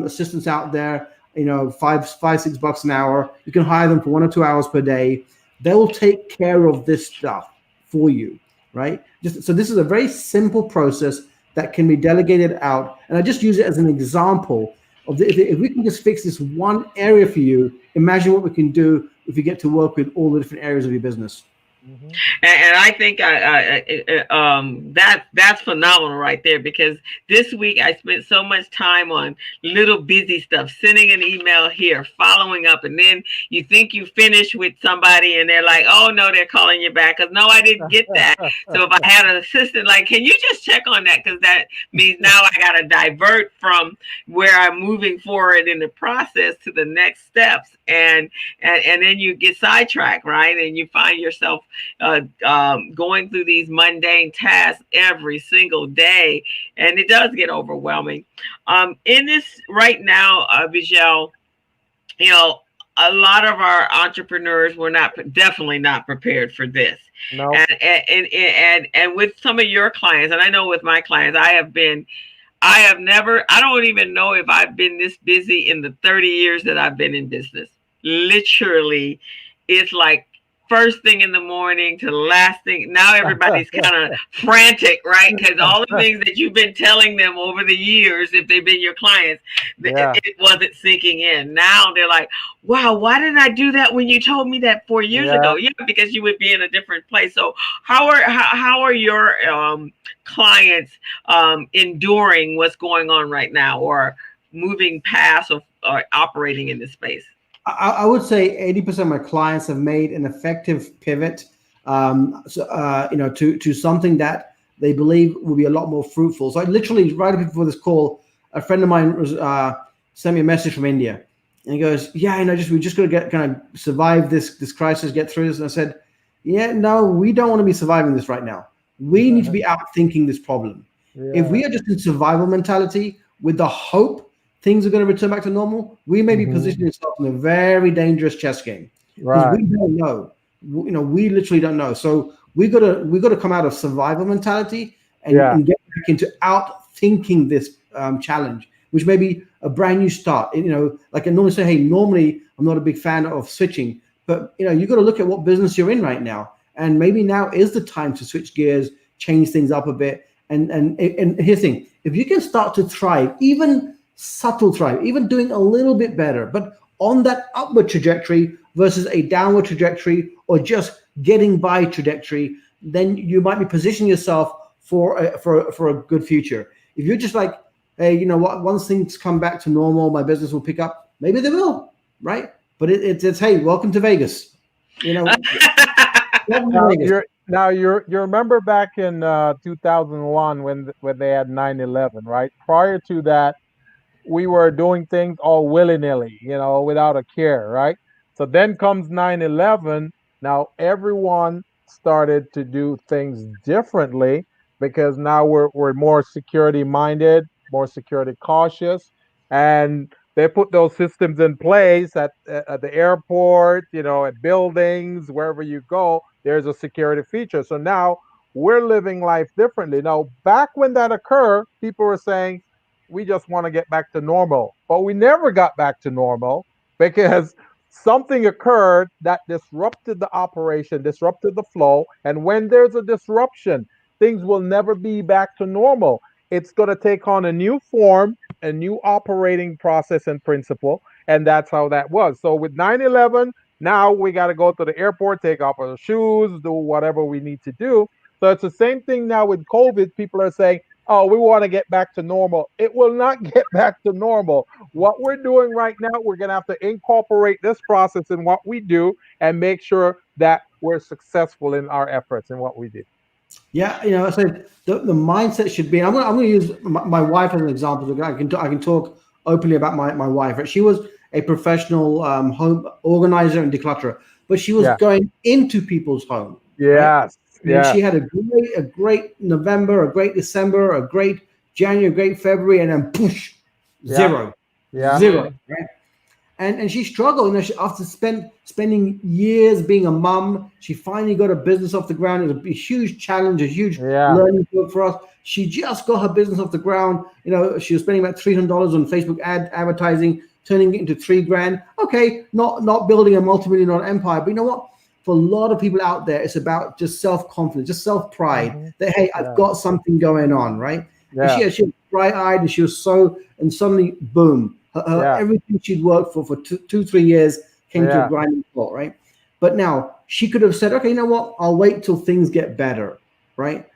assistants out there, $5, $6 an hour. You can hire them for 1 or 2 hours per day. They will take care of this stuff for you, right? Just so this is a very simple process that can be delegated out. And I just use it as an example of if we can just fix this one area for you, imagine what we can do if you get to work with all the different areas of your business. Mm-hmm. And I think that's phenomenal right there, because this week I spent so much time on little busy stuff, sending an email here, following up, and then you think you finish with somebody and they're like, oh no, they're calling you back because no, I didn't get that. So if I had an assistant, like, can you just check on that, because that means now I got to divert from where I'm moving forward in the process to the next steps, and then you get sidetracked, right, and you find yourself going through these mundane tasks every single day, and it does get overwhelming. In this right now, Beejel, you know, a lot of our entrepreneurs were not definitely not prepared for this, No. and with some of your clients, and I know with my clients, I have never, I don't even know if I've been this busy in the 30 years that I've been in business. Literally, it's like first thing in the morning to the last thing. Now everybody's kind of frantic, right? Because all the things that you've been telling them over the years, if they've been your clients, Yeah. it wasn't sinking in. Now they're like, wow, why didn't I do that when you told me that 4 years Yeah. ago? Yeah, because you would be in a different place. So how are your clients enduring what's going on right now, or moving past, or operating in this space? I would say 80% of my clients have made an effective pivot, to something that they believe will be a lot more fruitful. So I literally, right before this call, a friend of mine was sent me a message from India, and he goes, "Yeah, we just got to get kind of survive this crisis, get through this." And I said, "Yeah, no, we don't want to be surviving this right now. We need to be out thinking this problem. If Yeah. we are just in survival mentality with the hope things are going to return back to normal, we may be Mm-hmm. positioning ourselves in a very dangerous chess game because Right. we don't know. We literally don't know. So we got to come out of survival mentality and, Yeah. and get back into out thinking this challenge, which may be a brand new start. Like I normally say, hey, normally I'm not a big fan of switching, but you got to look at what business you're in right now, and maybe now is the time to switch gears, change things up a bit. And here's the thing: if you can start to thrive, even subtle thrive, even doing a little bit better, but on that upward trajectory versus a downward trajectory or just getting by trajectory, then you might be positioning yourself for a good future. If you're just like, hey, you know what, once things come back to normal, my business will pick up. Maybe they will, right? But it's hey, welcome to Vegas. Welcome to Now Vegas. you remember back in 2001 when they had 9/11, right? Prior to that, we were doing things all willy nilly, without a care, right? So then comes 9/11, Now everyone started to do things differently because now we're more security minded, more security cautious, and they put those systems in place at the airport, at buildings, wherever you go, there's a security feature. So now we're living life differently. Now, back when that occurred, people were saying, we just want to get back to normal. But we never got back to normal because something occurred that disrupted the operation, disrupted the flow. And when there's a disruption, things will never be back to normal. It's going to take on a new form, a new operating process and principle. And that's how that was. So with 9/11, now we got to go to the airport, take off our shoes, do whatever we need to do. So it's the same thing now with COVID. People are saying, oh, we want to get back to normal. It will not get back to normal. What we're doing right now, we're going to have to incorporate this process in what we do and make sure that we're successful in our efforts in what we do. Yeah, I said the mindset should be. I'm going to use my wife as an example. I can talk openly about my wife. Right? She was a professional home organizer and declutterer, but she was Yeah. going into people's home. Right? Yes. And Yeah. she had a great November, a great December, a great January, a great February, and then push, zero, Yeah. zero. Right? And she struggled. After spending years being a mum, she finally got a business off the ground. It was a huge challenge, a huge Yeah. learning curve for us. She just got her business off the ground. She was spending about $300 on Facebook advertising, turning it into $3,000. Okay, not building a multi-million-dollar empire, but you know what? For a lot of people out there, it's about just self-confidence, just self-pride. Mhm. That hey, I've got something going on, right? Yeah. And she was bright-eyed, and she was and suddenly, boom. Yeah. Everything she'd worked for 3 years came to a Yeah. grinding halt, right? But now she could have said, okay, you know what? I'll wait till things get better, right?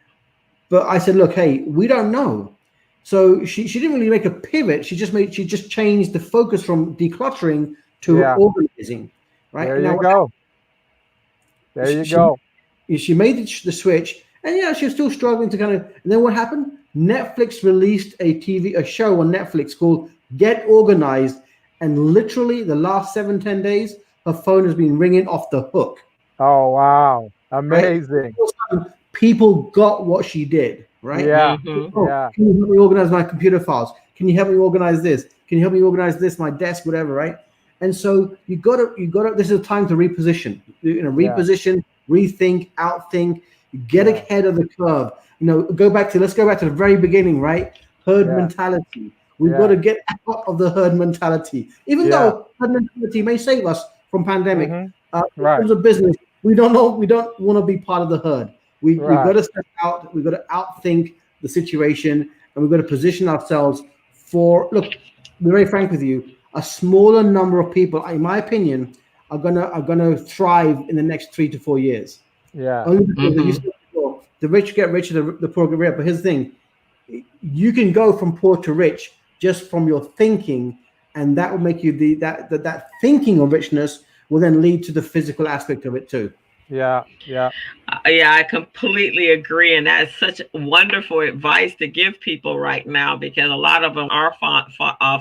But I said, look, hey, we don't know. So she didn't really make a pivot. She just changed the focus from decluttering to Yeah. organizing, right? There And you now go. There you go. she made the switch, and yeah, she was still struggling to kind of. And then what happened? Netflix released a show on Netflix called Get Organized, and literally the last 7-10 days, her phone has been ringing off the hook. Oh, wow. Right? Amazing. People got what she did, right? Yeah. Mm-hmm. Oh, Yeah. can you help me organize my computer files? Can you help me organize this? Can you help me organize this, my desk, whatever, right? And so you gotta. This is a time to reposition. Reposition, rethink, outthink, get ahead of the curve. Let's go back to the very beginning, right? Herd mentality. We've got to get out of the herd mentality. Even though herd mentality may save us from pandemic, in terms of business, we don't want to be part of the herd. We've got to step out. We've got to outthink the situation, and we've got to position ourselves for. Look, to be very frank with you, a smaller number of people, in my opinion, are gonna thrive in the next 3 to 4 years. Yeah. Only because the rich get richer, the poor get richer. But here's the thing: you can go from poor to rich just from your thinking, and that will make you that thinking of richness will then lead to the physical aspect of it too. Yeah. Yeah. Yeah, I completely agree. And that's such wonderful advice to give people right now, because a lot of them are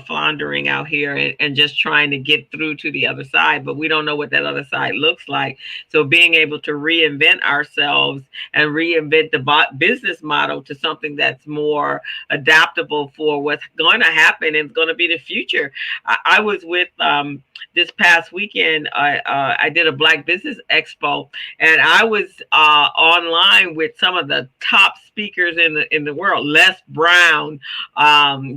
floundering out here and just trying to get through to the other side, but we don't know what that other side looks like. So being able to reinvent ourselves and reinvent the business model to something that's more adaptable for what's going to happen and going to be the future. I was with this past weekend, I did a Black Business Expo, and I was online with some of the top speakers in the world: Les Brown,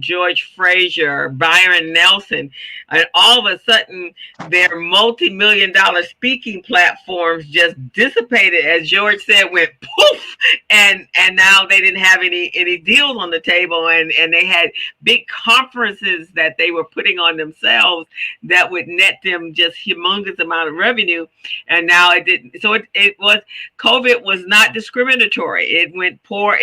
George Frazier, Byron Nelson, and all of a sudden their multi-million-dollar speaking platforms just dissipated, as George said, went poof, and now they didn't have any deals on the table, and they had big conferences that they were putting on themselves that would net them just humongous amount of revenue, and now it didn't. So it was, COVID was not discriminatory. It went for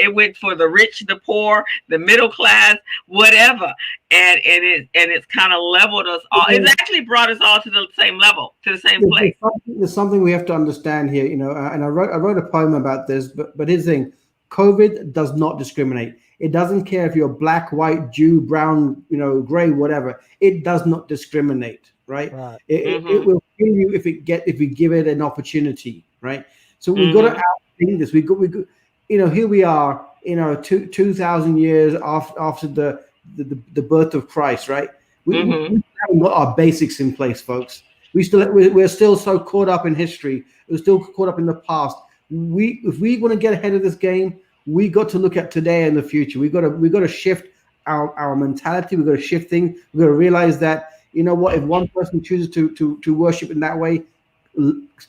the rich, the poor, the middle class, whatever, and it's kind of leveled us all. It's actually brought us all to the same level, to the same place. There's something we have to understand here, and I wrote a poem about this, but here's the thing: COVID does not discriminate. It doesn't care if you're black, white, Jew, brown, gray, whatever. It does not discriminate. right? Right. It will kill you if we give it an opportunity, right? So we've got to outthink this. Here we are, 2,000 years after the birth of Christ, right? We haven't got our basics in place, folks. We're still so caught up in history. We're still caught up in the past. If we want to get ahead of this game, we got to look at today and the future. We got to shift our mentality. We got to shift things. We got to realize that, you know what, if one person chooses to worship in that way,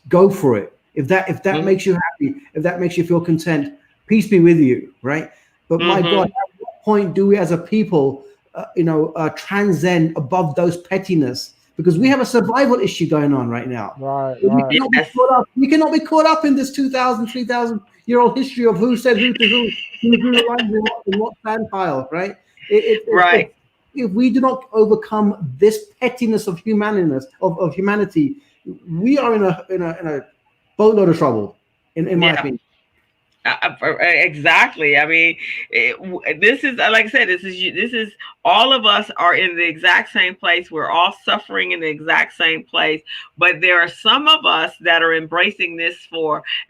go for it. If that makes you happy, if that makes you feel content, peace be with you, right? But my God, at what point do we as a people, transcend above those pettiness? Because we have a survival issue going on right now. Right. We cannot be caught up in this 2,000, 3,000 year old history of who said who to who drew the lines in what sand pile, right? If we do not overcome this pettiness of humanity, we are in a boatload of trouble, in my opinion. Exactly. I mean, this is, like I said, this is all of us are in the exact same place. We're all suffering in the exact same place, but there are some of us that are embracing this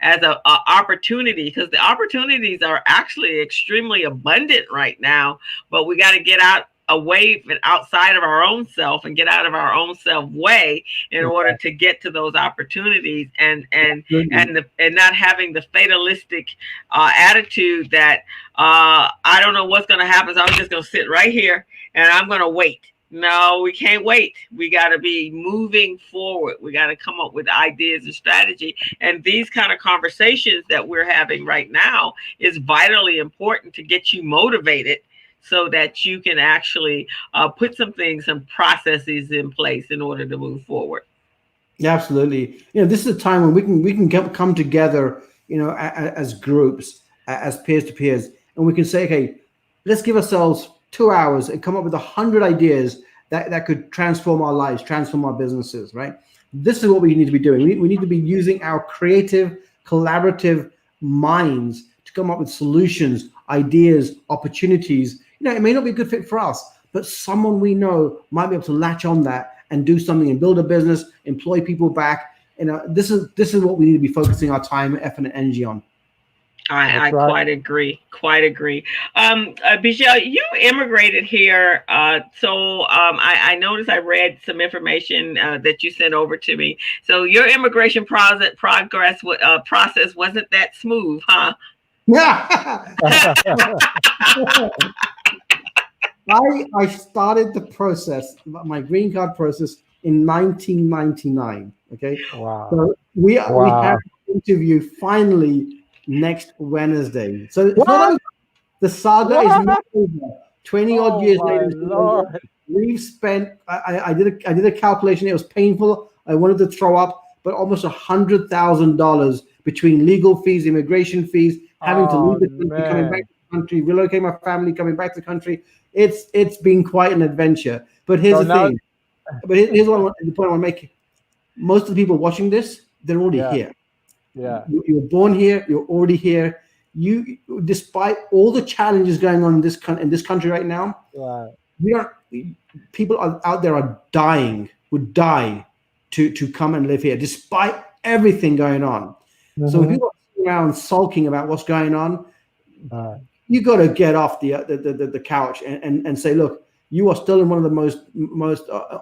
as a opportunity, because the opportunities are actually extremely abundant right now. But we got to get away and outside of our own self and get out of our own self way in order to get to those opportunities, and not having the fatalistic attitude that I don't know what's going to happen, so I'm just going to sit right here and I'm going to wait. No, we can't wait. We got to be moving forward. We got to come up with ideas and strategy. And these kind of conversations that we're having right now is vitally important to get you motivated, so that you can actually put some processes in place in order to move forward. Yeah, absolutely. This is a time when we can come together, as groups, as peers to peers, and we can say, okay, let's give ourselves 2 hours and come up with 100 ideas that could transform our lives, transform our businesses, right? This is what we need to be doing. We need to be using our creative, collaborative minds to come up with solutions, ideas, opportunities. It may not be a good fit for us, but someone we know might be able to latch on that and do something and build a business, employ people back. This is what we need to be focusing our time, effort, and energy on. I quite agree. Beejel, you immigrated here, so I noticed I read some information that you sent over to me. So your immigration process wasn't that smooth, huh? Yeah. I started the process, my green card process, in 1999. Okay. Wow. So we have an interview finally next Wednesday. So it's not over. The saga is not over. 20 odd years later, we've spent. I did a calculation. It was painful. I wanted to throw up, but almost $100,000 between legal fees, immigration fees, having to leave the country, coming back to the country, relocating my family, coming back to the country. It's been quite an adventure. But here's the thing. But here's the point I want to make. Most of the people watching this, they're already here. Yeah. You were born here. You're already here. You, despite all the challenges going on in this country right now, people out there are dying, would die to come and live here, despite everything going on. Mm-hmm. So if you're sitting around sulking about what's going on, you got to get off the couch and say, look, you are still in one of the most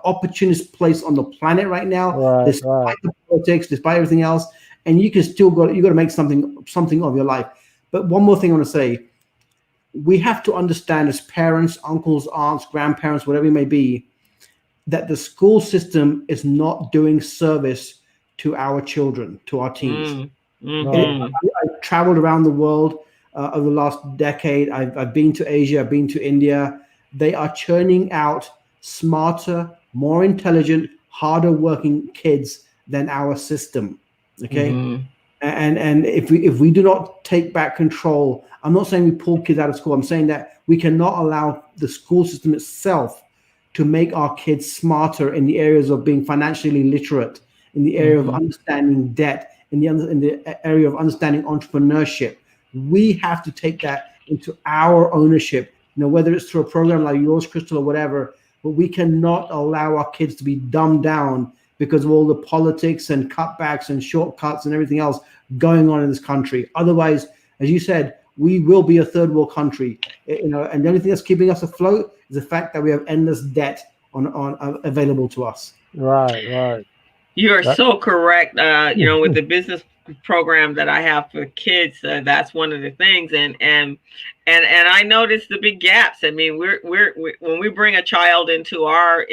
opportunist place on the planet right now, despite the politics, despite everything else, and you got to make something of your life. But one more thing I want to say, we have to understand as parents, uncles, aunts, grandparents, whatever it may be, that the school system is not doing service to our children, to our teens. Mm-hmm. I've traveled around the world over the last decade. I've been to Asia, I've been to India. They are churning out smarter, more intelligent, harder working kids than our system. Okay. Mm-hmm. And if we do not take back control, I'm not saying we pull kids out of school. I'm saying that we cannot allow the school system itself to make our kids smarter in the areas of being financially literate, in the area of understanding debt, in the area of understanding entrepreneurship. We have to take that into our ownership. Whether it's through a program like yours, Crystal, or whatever, but we cannot allow our kids to be dumbed down because of all the politics and cutbacks and shortcuts and everything else going on in this country. Otherwise, as you said, we will be a third world country, and the only thing that's keeping us afloat is the fact that we have endless debt on available to us. Right. You are That, so correct. With the business program that I have for kids, that's one of the things, and I noticed the big gaps. I mean, we're when we bring a child into our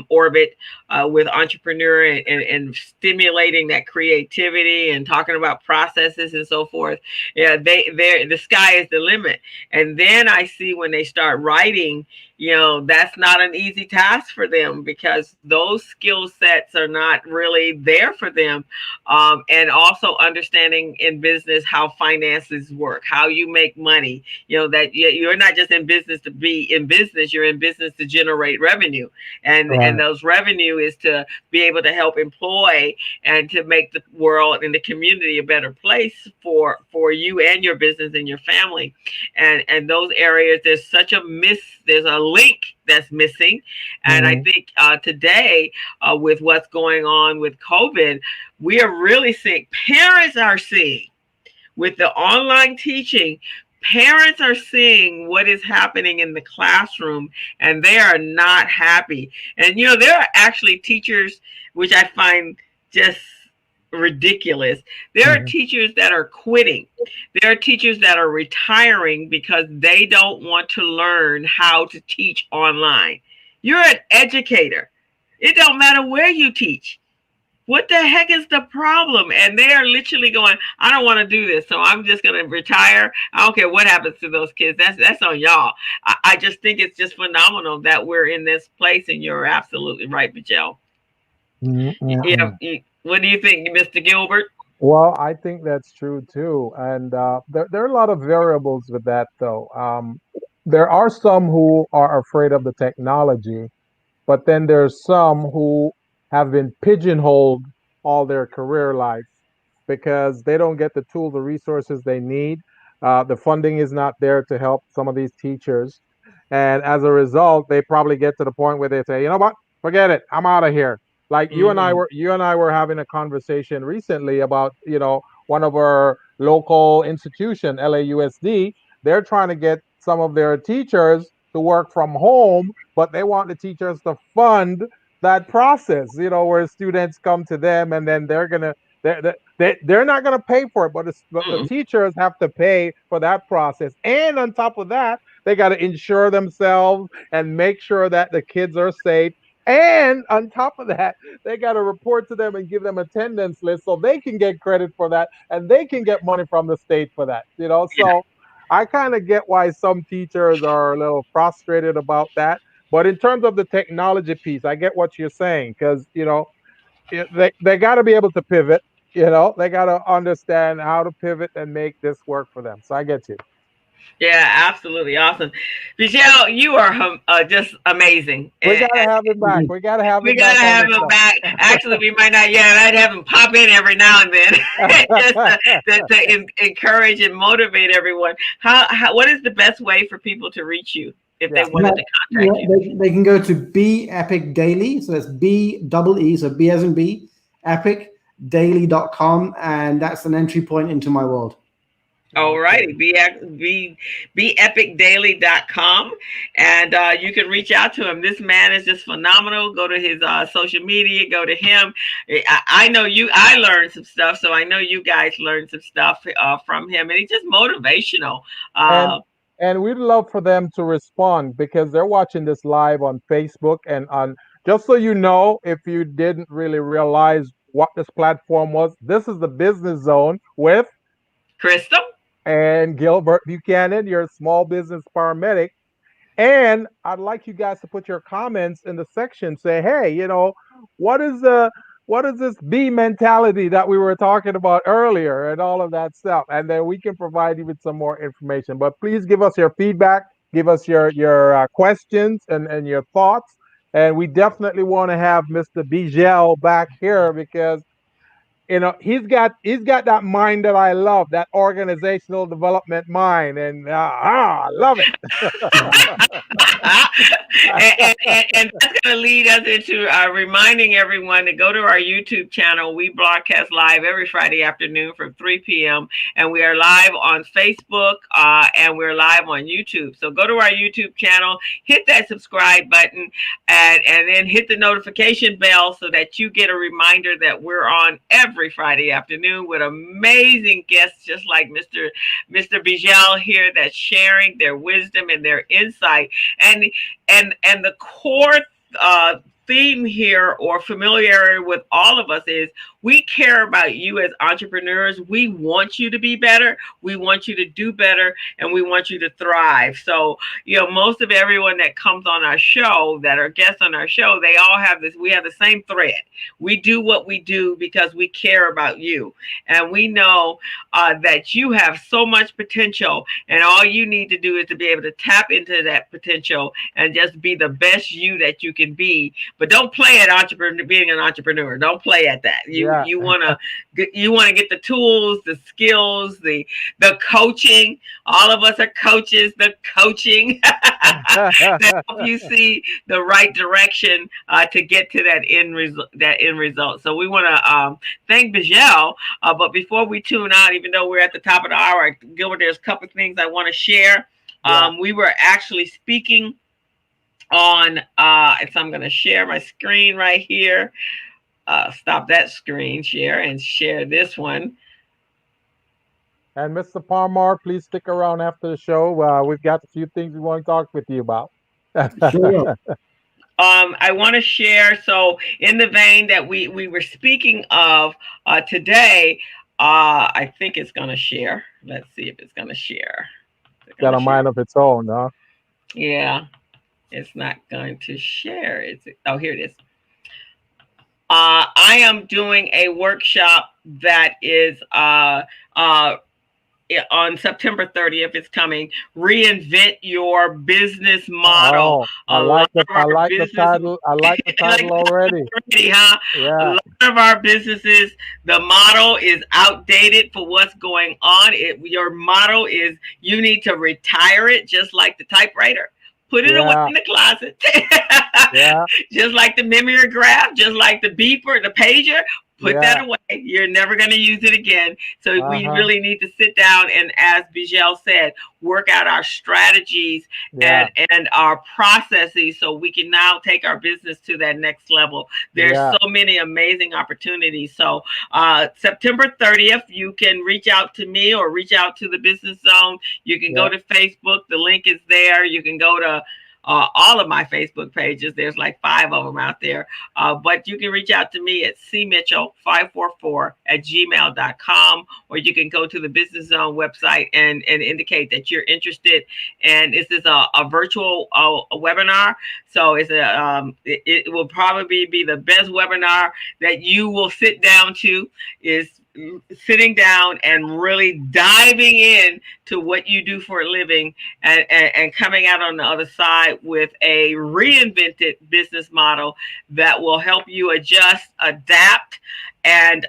orbit with entrepreneur and stimulating that creativity and talking about processes and so forth. Yeah, the sky is the limit. And then I see when they start writing, that's not an easy task for them because those skill sets are not really there for them. And also understanding in business how finances work, how you make money, that you're not just in business to be in business, you're in business to generate revenue. And right. those revenue is to be able to help employ and to make the world and the community a better place for you and your business and your family. And those areas, there's a link that's missing. And I think today, with what's going on with COVID, we are really seeing, parents are seeing with the online teaching, parents are seeing what is happening in the classroom and they are not happy. And there are actually teachers, which I find just ridiculous. There are teachers that are quitting. There are teachers that are retiring because they don't want to learn how to teach online. You're an educator. It don't matter where you teach. What the heck is the problem? And they are literally going, I don't want to do this, so I'm just going to retire. I don't care what happens to those kids. That's on y'all. I just think it's just phenomenal that we're in this place, and you're absolutely right, Beejel. Yeah. What do you think, Mr. Gilbert? Well, I think that's true too. And there are a lot of variables with that, though. There are some who are afraid of the technology, but then there's some who have been pigeonholed all their career life because they don't get the tools, the resources they need. The funding is not there to help some of these teachers. And as a result, they probably get to the point where they say, you know what, forget it, I'm out of here. Like you and I were having a conversation recently about, one of our local institution, LAUSD. They're trying to get some of their teachers to work from home, but they want the teachers to fund that process, where students come to them and then they're not going to pay for it, but the teachers have to pay for that process. And on top of that, they got to insure themselves and make sure that the kids are safe. And on top of that, they got to report to them and give them attendance list so they can get credit for that and they can get money from the state for that. So I kind of get why some teachers are a little frustrated about that. But in terms of the technology piece, I get what you're saying because, they got to be able to pivot. They got to understand how to pivot and make this work for them. So I get you. Yeah, absolutely awesome. Michelle, you are just amazing. We got to have him back. We got to have We him back gotta on have the him show. back. Actually, we might not yet. I'd have him pop in every now and then, just to encourage and motivate everyone. What is the best way for people to reach you if they wanted to contact you? They can go to Be Epic Daily. So that's BEE, so B as in B, epicdaily.com, and that's an entry point into my world. All righty, beepicdaily.com, and you can reach out to him. This man is just phenomenal. Go to his social media, go to him. I know I learned some stuff, so I know you guys learned some stuff from him, and he's just motivational. And we'd love for them to respond because they're watching this live on Facebook and on. Just so you know, if you didn't really realize what this platform was, this is the Business Zone with Crystal and Gilbert Buchanan, your small business paramedic. And I'd like you guys to put your comments in the section. Say, hey, what is this B mentality that we were talking about earlier and all of that stuff? And then we can provide you with some more information. But please give us your feedback, give us your questions and your thoughts. And we definitely want to have Mr. Beejel back here because he's got that mind that I love, that organizational development mind, and I love it. And that's going to lead us into reminding everyone to go to our YouTube channel. We broadcast live every Friday afternoon from 3 p.m. and we are live on Facebook and we're live on YouTube. So go to our YouTube channel, hit that subscribe button, and then hit the notification bell so that you get a reminder that we're on every Friday afternoon with amazing guests just like Mr. Beejel here, that's sharing their wisdom and their insight. And the core theme here, or familiarity with all of us, is we care about you as entrepreneurs. We want you to be better. We want you to do better, and we want you to thrive. So, most of everyone that comes on our show, that are guests on our show, they all have this. We have the same thread. We do what we do because we care about you, and we know that you have so much potential, and all you need to do is to be able to tap into that potential and just be the best you that you can be. But don't play at being an entrepreneur. Don't play at that. You want to get the tools, the skills, the coaching. All of us are coaches. The coaching that help you see the right direction to get to that end result. So we want to thank Beejel. But before we tune out, even though we're at the top of the hour, Gilbert, there's a couple of things I want to share. We were actually speaking on so I'm going to share my screen right here. Stop that screen share and share this one. And Mr. Parmar, please stick around after the show. We've got a few things we want to talk with you about. Sure. I want to share, so in the vein that we were speaking of today, I think it's going to share. Let's see if it's going to share. Got a mind of its own, huh? Yeah, it's not going to share. Oh, here it is. I am doing a workshop that is on September 30th. It's coming. Reinvent your business model. I like the title. I like the title already. Huh? Yeah. A lot of our businesses, the model is outdated for what's going on. Your model is you need to retire it, just like the typewriter. Put it away in the closet. Just like the mimeograph, just like the beeper, the pager. Put that away. You're never going to use it again. So we really need to sit down and, as Beejel said, work out our strategies and our processes so we can now take our business to that next level. There's so many amazing opportunities. So September 30th, you can reach out to me or reach out to the Business Zone. You can go to Facebook. The link is there. You can go to all of my Facebook pages. There's like 5 of them out there. But you can reach out to me at cmitchell544@gmail.com, or you can go to the Business Zone website and indicate that you're interested. And this is a virtual webinar. So it will probably be the best webinar that you will sit down to, is sitting down and really diving in to what you do for a living and coming out on the other side with a reinvented business model that will help you adjust, adapt, and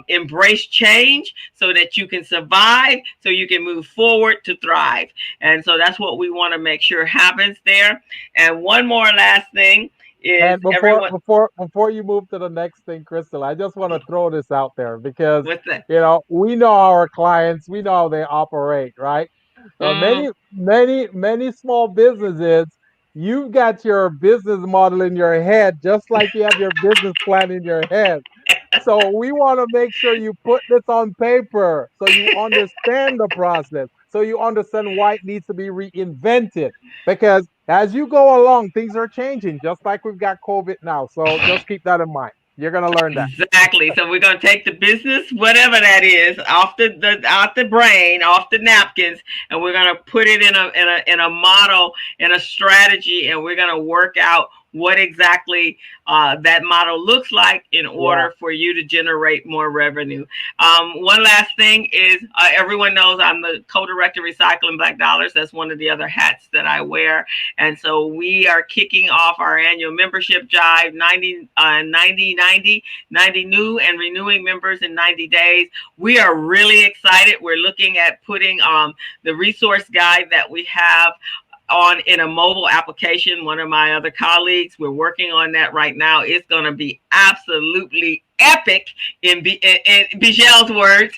embrace change so that you can survive, so you can move forward to thrive. And so that's what we want to make sure happens there. And one more last thing. And before you move to the next thing, Crystal, I just want to throw this out there because we know our clients, we know how they operate, right? Many small businesses, you've got your business model in your head, just like you have your business plan in your head. So we want to make sure you put this on paper so you understand the process, so you understand why it needs to be reinvented. Because as you go along, things are changing, just like we've got COVID now. So just keep that in mind. You're going to learn that. Exactly. So we're going to take the business, whatever that is, off the brain, off the napkins, and we're going to put it in a model, in a strategy, and we're going to work out what exactly that model looks like in Yeah. order for you to generate more revenue. One last thing is everyone knows I'm the co-director of Recycling Black Dollars. That's one of the other hats that I wear. And so we are kicking off our annual membership drive, 90 new and renewing members in 90 days. We are really excited. We're looking at putting the resource guide that we have on in a mobile application. One of my other colleagues, we're working on that right now. It's going to be absolutely epic in Beejel's words.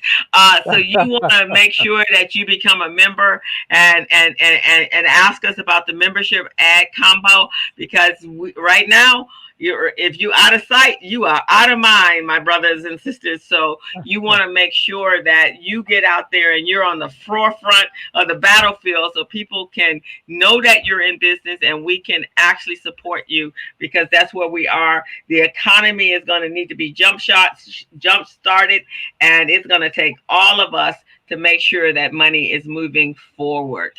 So you want to make sure that you become a member and ask us about the membership ad combo, because right now, if you out of sight, you are out of mind, my brothers and sisters. So you want to make sure that you get out there and you're on the forefront of the battlefield, so people can know that you're in business and we can actually support you, because that's where we are. The economy is going to need to be jump started, and it's going to take all of us to make sure that money is moving forward.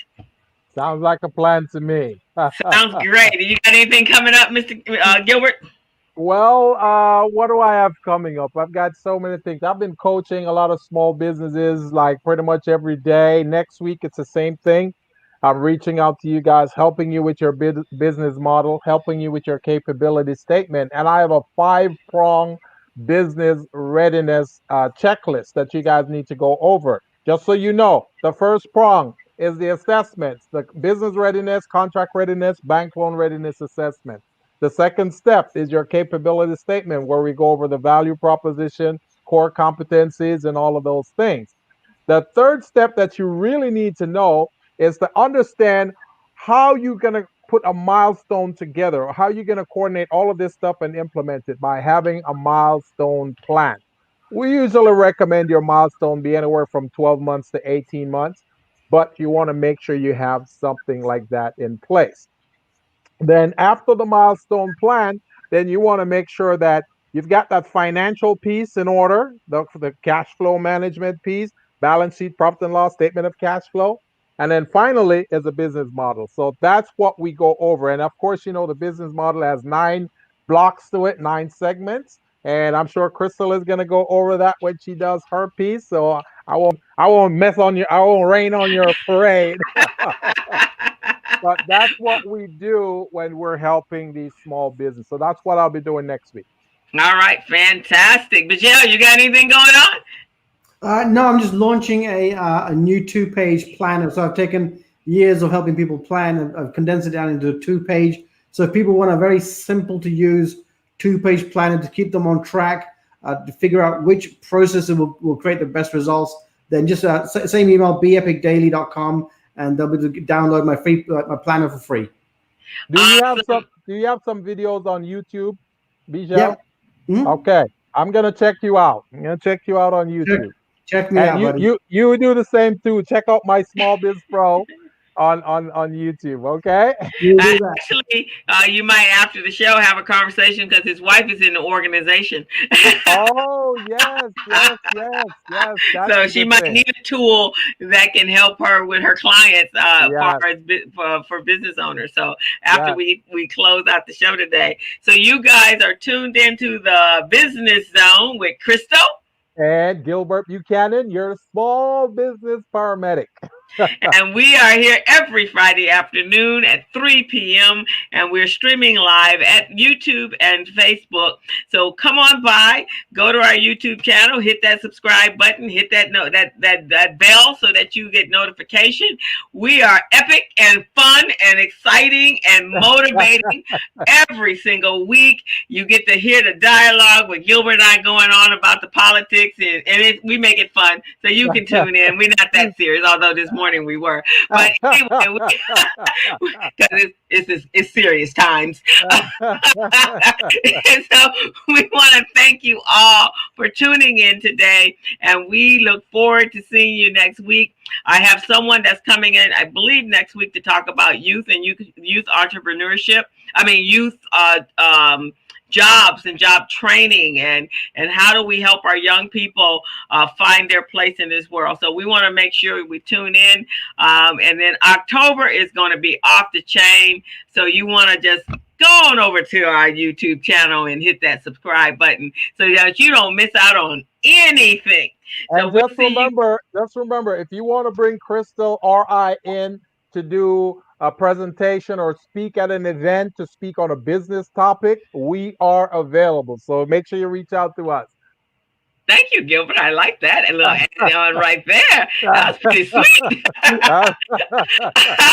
Sounds like a plan to me. Sounds great. You got anything coming up, Mr. Gilbert? Well, what do I have coming up? I've got so many things. I've been coaching a lot of small businesses like pretty much every day. Next week, it's the same thing. I'm reaching out to you guys, helping you with your business model, helping you with your capability statement. And I have a 5-prong business readiness checklist that you guys need to go over. Just so you know, the first prong is the assessments, the business readiness, contract readiness, bank loan readiness assessment. The second step is your capability statement, where we go over the value proposition, core competencies, and all of those things. The third step that you really need to know is to understand how you're going to put a milestone together, or how you're going to coordinate all of this stuff and implement it by having a milestone plan. We usually recommend your milestone be anywhere from 12 months to 18 months, but you want to make sure you have something like that in place. Then after the milestone plan, then you want to make sure that you've got that financial piece in order, the cash flow management piece, balance sheet, profit and loss, statement of cash flow. And then finally is a business model. So that's what we go over. And of course, the business model has 9 blocks to it, 9 segments. And I'm sure Crystal is going to go over that when she does her piece. So I won't I won't rain on your parade. But that's what we do when we're helping these small businesses. So that's what I'll be doing next week. All right, fantastic. Beejel, you got anything going on? No, I'm just launching a new 2-page planner. So I've taken years of helping people plan and I've condensed it down into a 2-page. So if people want a very simple to use 2-page planner to keep them on track, to figure out which processor will create the best results, then just same email, beepicdaily.com, and they'll be able to download my planner for free. Do you have some videos on YouTube, Beejel? Yeah. Mm-hmm. Okay. I'm gonna check you out. I'm gonna check you out on YouTube. Check me out, buddy. You do the same too. Check out my SmallBizPro on YouTube. Okay. Actually, you might after the show have a conversation, because his wife is in the organization. Oh yes. So she might need a tool that can help her with her clients for business owners. So after we close out the show today, so you guys are tuned into the Business Zone with Crystal and Gilbert Buchanan, your small business paramedic. And we are here every Friday afternoon at 3 p.m. and we're streaming live at YouTube and Facebook. So come on by, go to our YouTube channel, hit that subscribe button, hit that that bell so that you get notification. We are epic and fun and exciting and motivating every single week. You get to hear the dialogue with Gilbert and I going on about the politics, and we make it fun. So you can tune in. We're not that serious, although this morning we were, but anyway, because it's serious times. And so we want to thank you all for tuning in today, and we look forward to seeing you next week. I have someone that's coming in, I believe, next week to talk about youth and youth entrepreneurship. I mean, youth jobs and job training, and how do we help our young people find their place in this world. So we want to make sure we tune in, and then October is going to be off the chain, so you want to just go on over to our YouTube channel and hit that subscribe button so that you don't miss out on anything. So And just remember, if you want to bring Crystal or I in to do a presentation or speak at an event to speak on a business topic, we are available. So make sure you reach out to us. Thank you, Gilbert. I like that. A little add-on right there. That's pretty sweet. All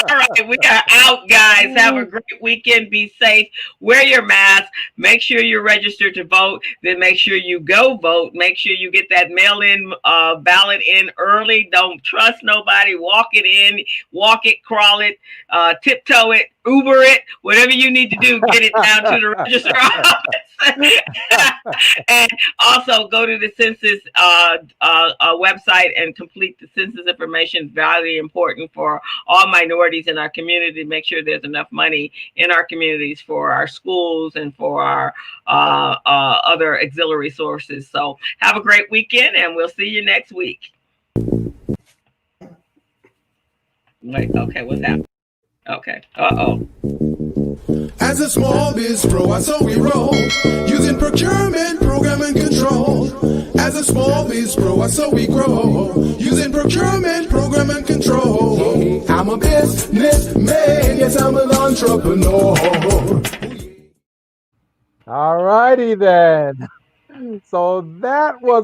right, we are out, guys. Have a great weekend. Be safe. Wear your mask. Make sure you're registered to vote. Then make sure you go vote. Make sure you get that mail-in ballot in early. Don't trust nobody. Walk it in. Walk it, crawl it, tiptoe it, Uber it, whatever you need to do, get it down to the register office. And also go to the census website and complete the census information. Very important for all minorities in our community. Make sure there's enough money in our communities for our schools and for our other auxiliary sources. So have a great weekend, and we'll see you next week. Wait, okay, what's that? Okay. As a small biz pro, that's how we roll. Using procurement, program, and control. As a small biz pro, that's how we grow. Using procurement, program, and control. I'm a businessman, yes, I'm an entrepreneur. All righty then. So that was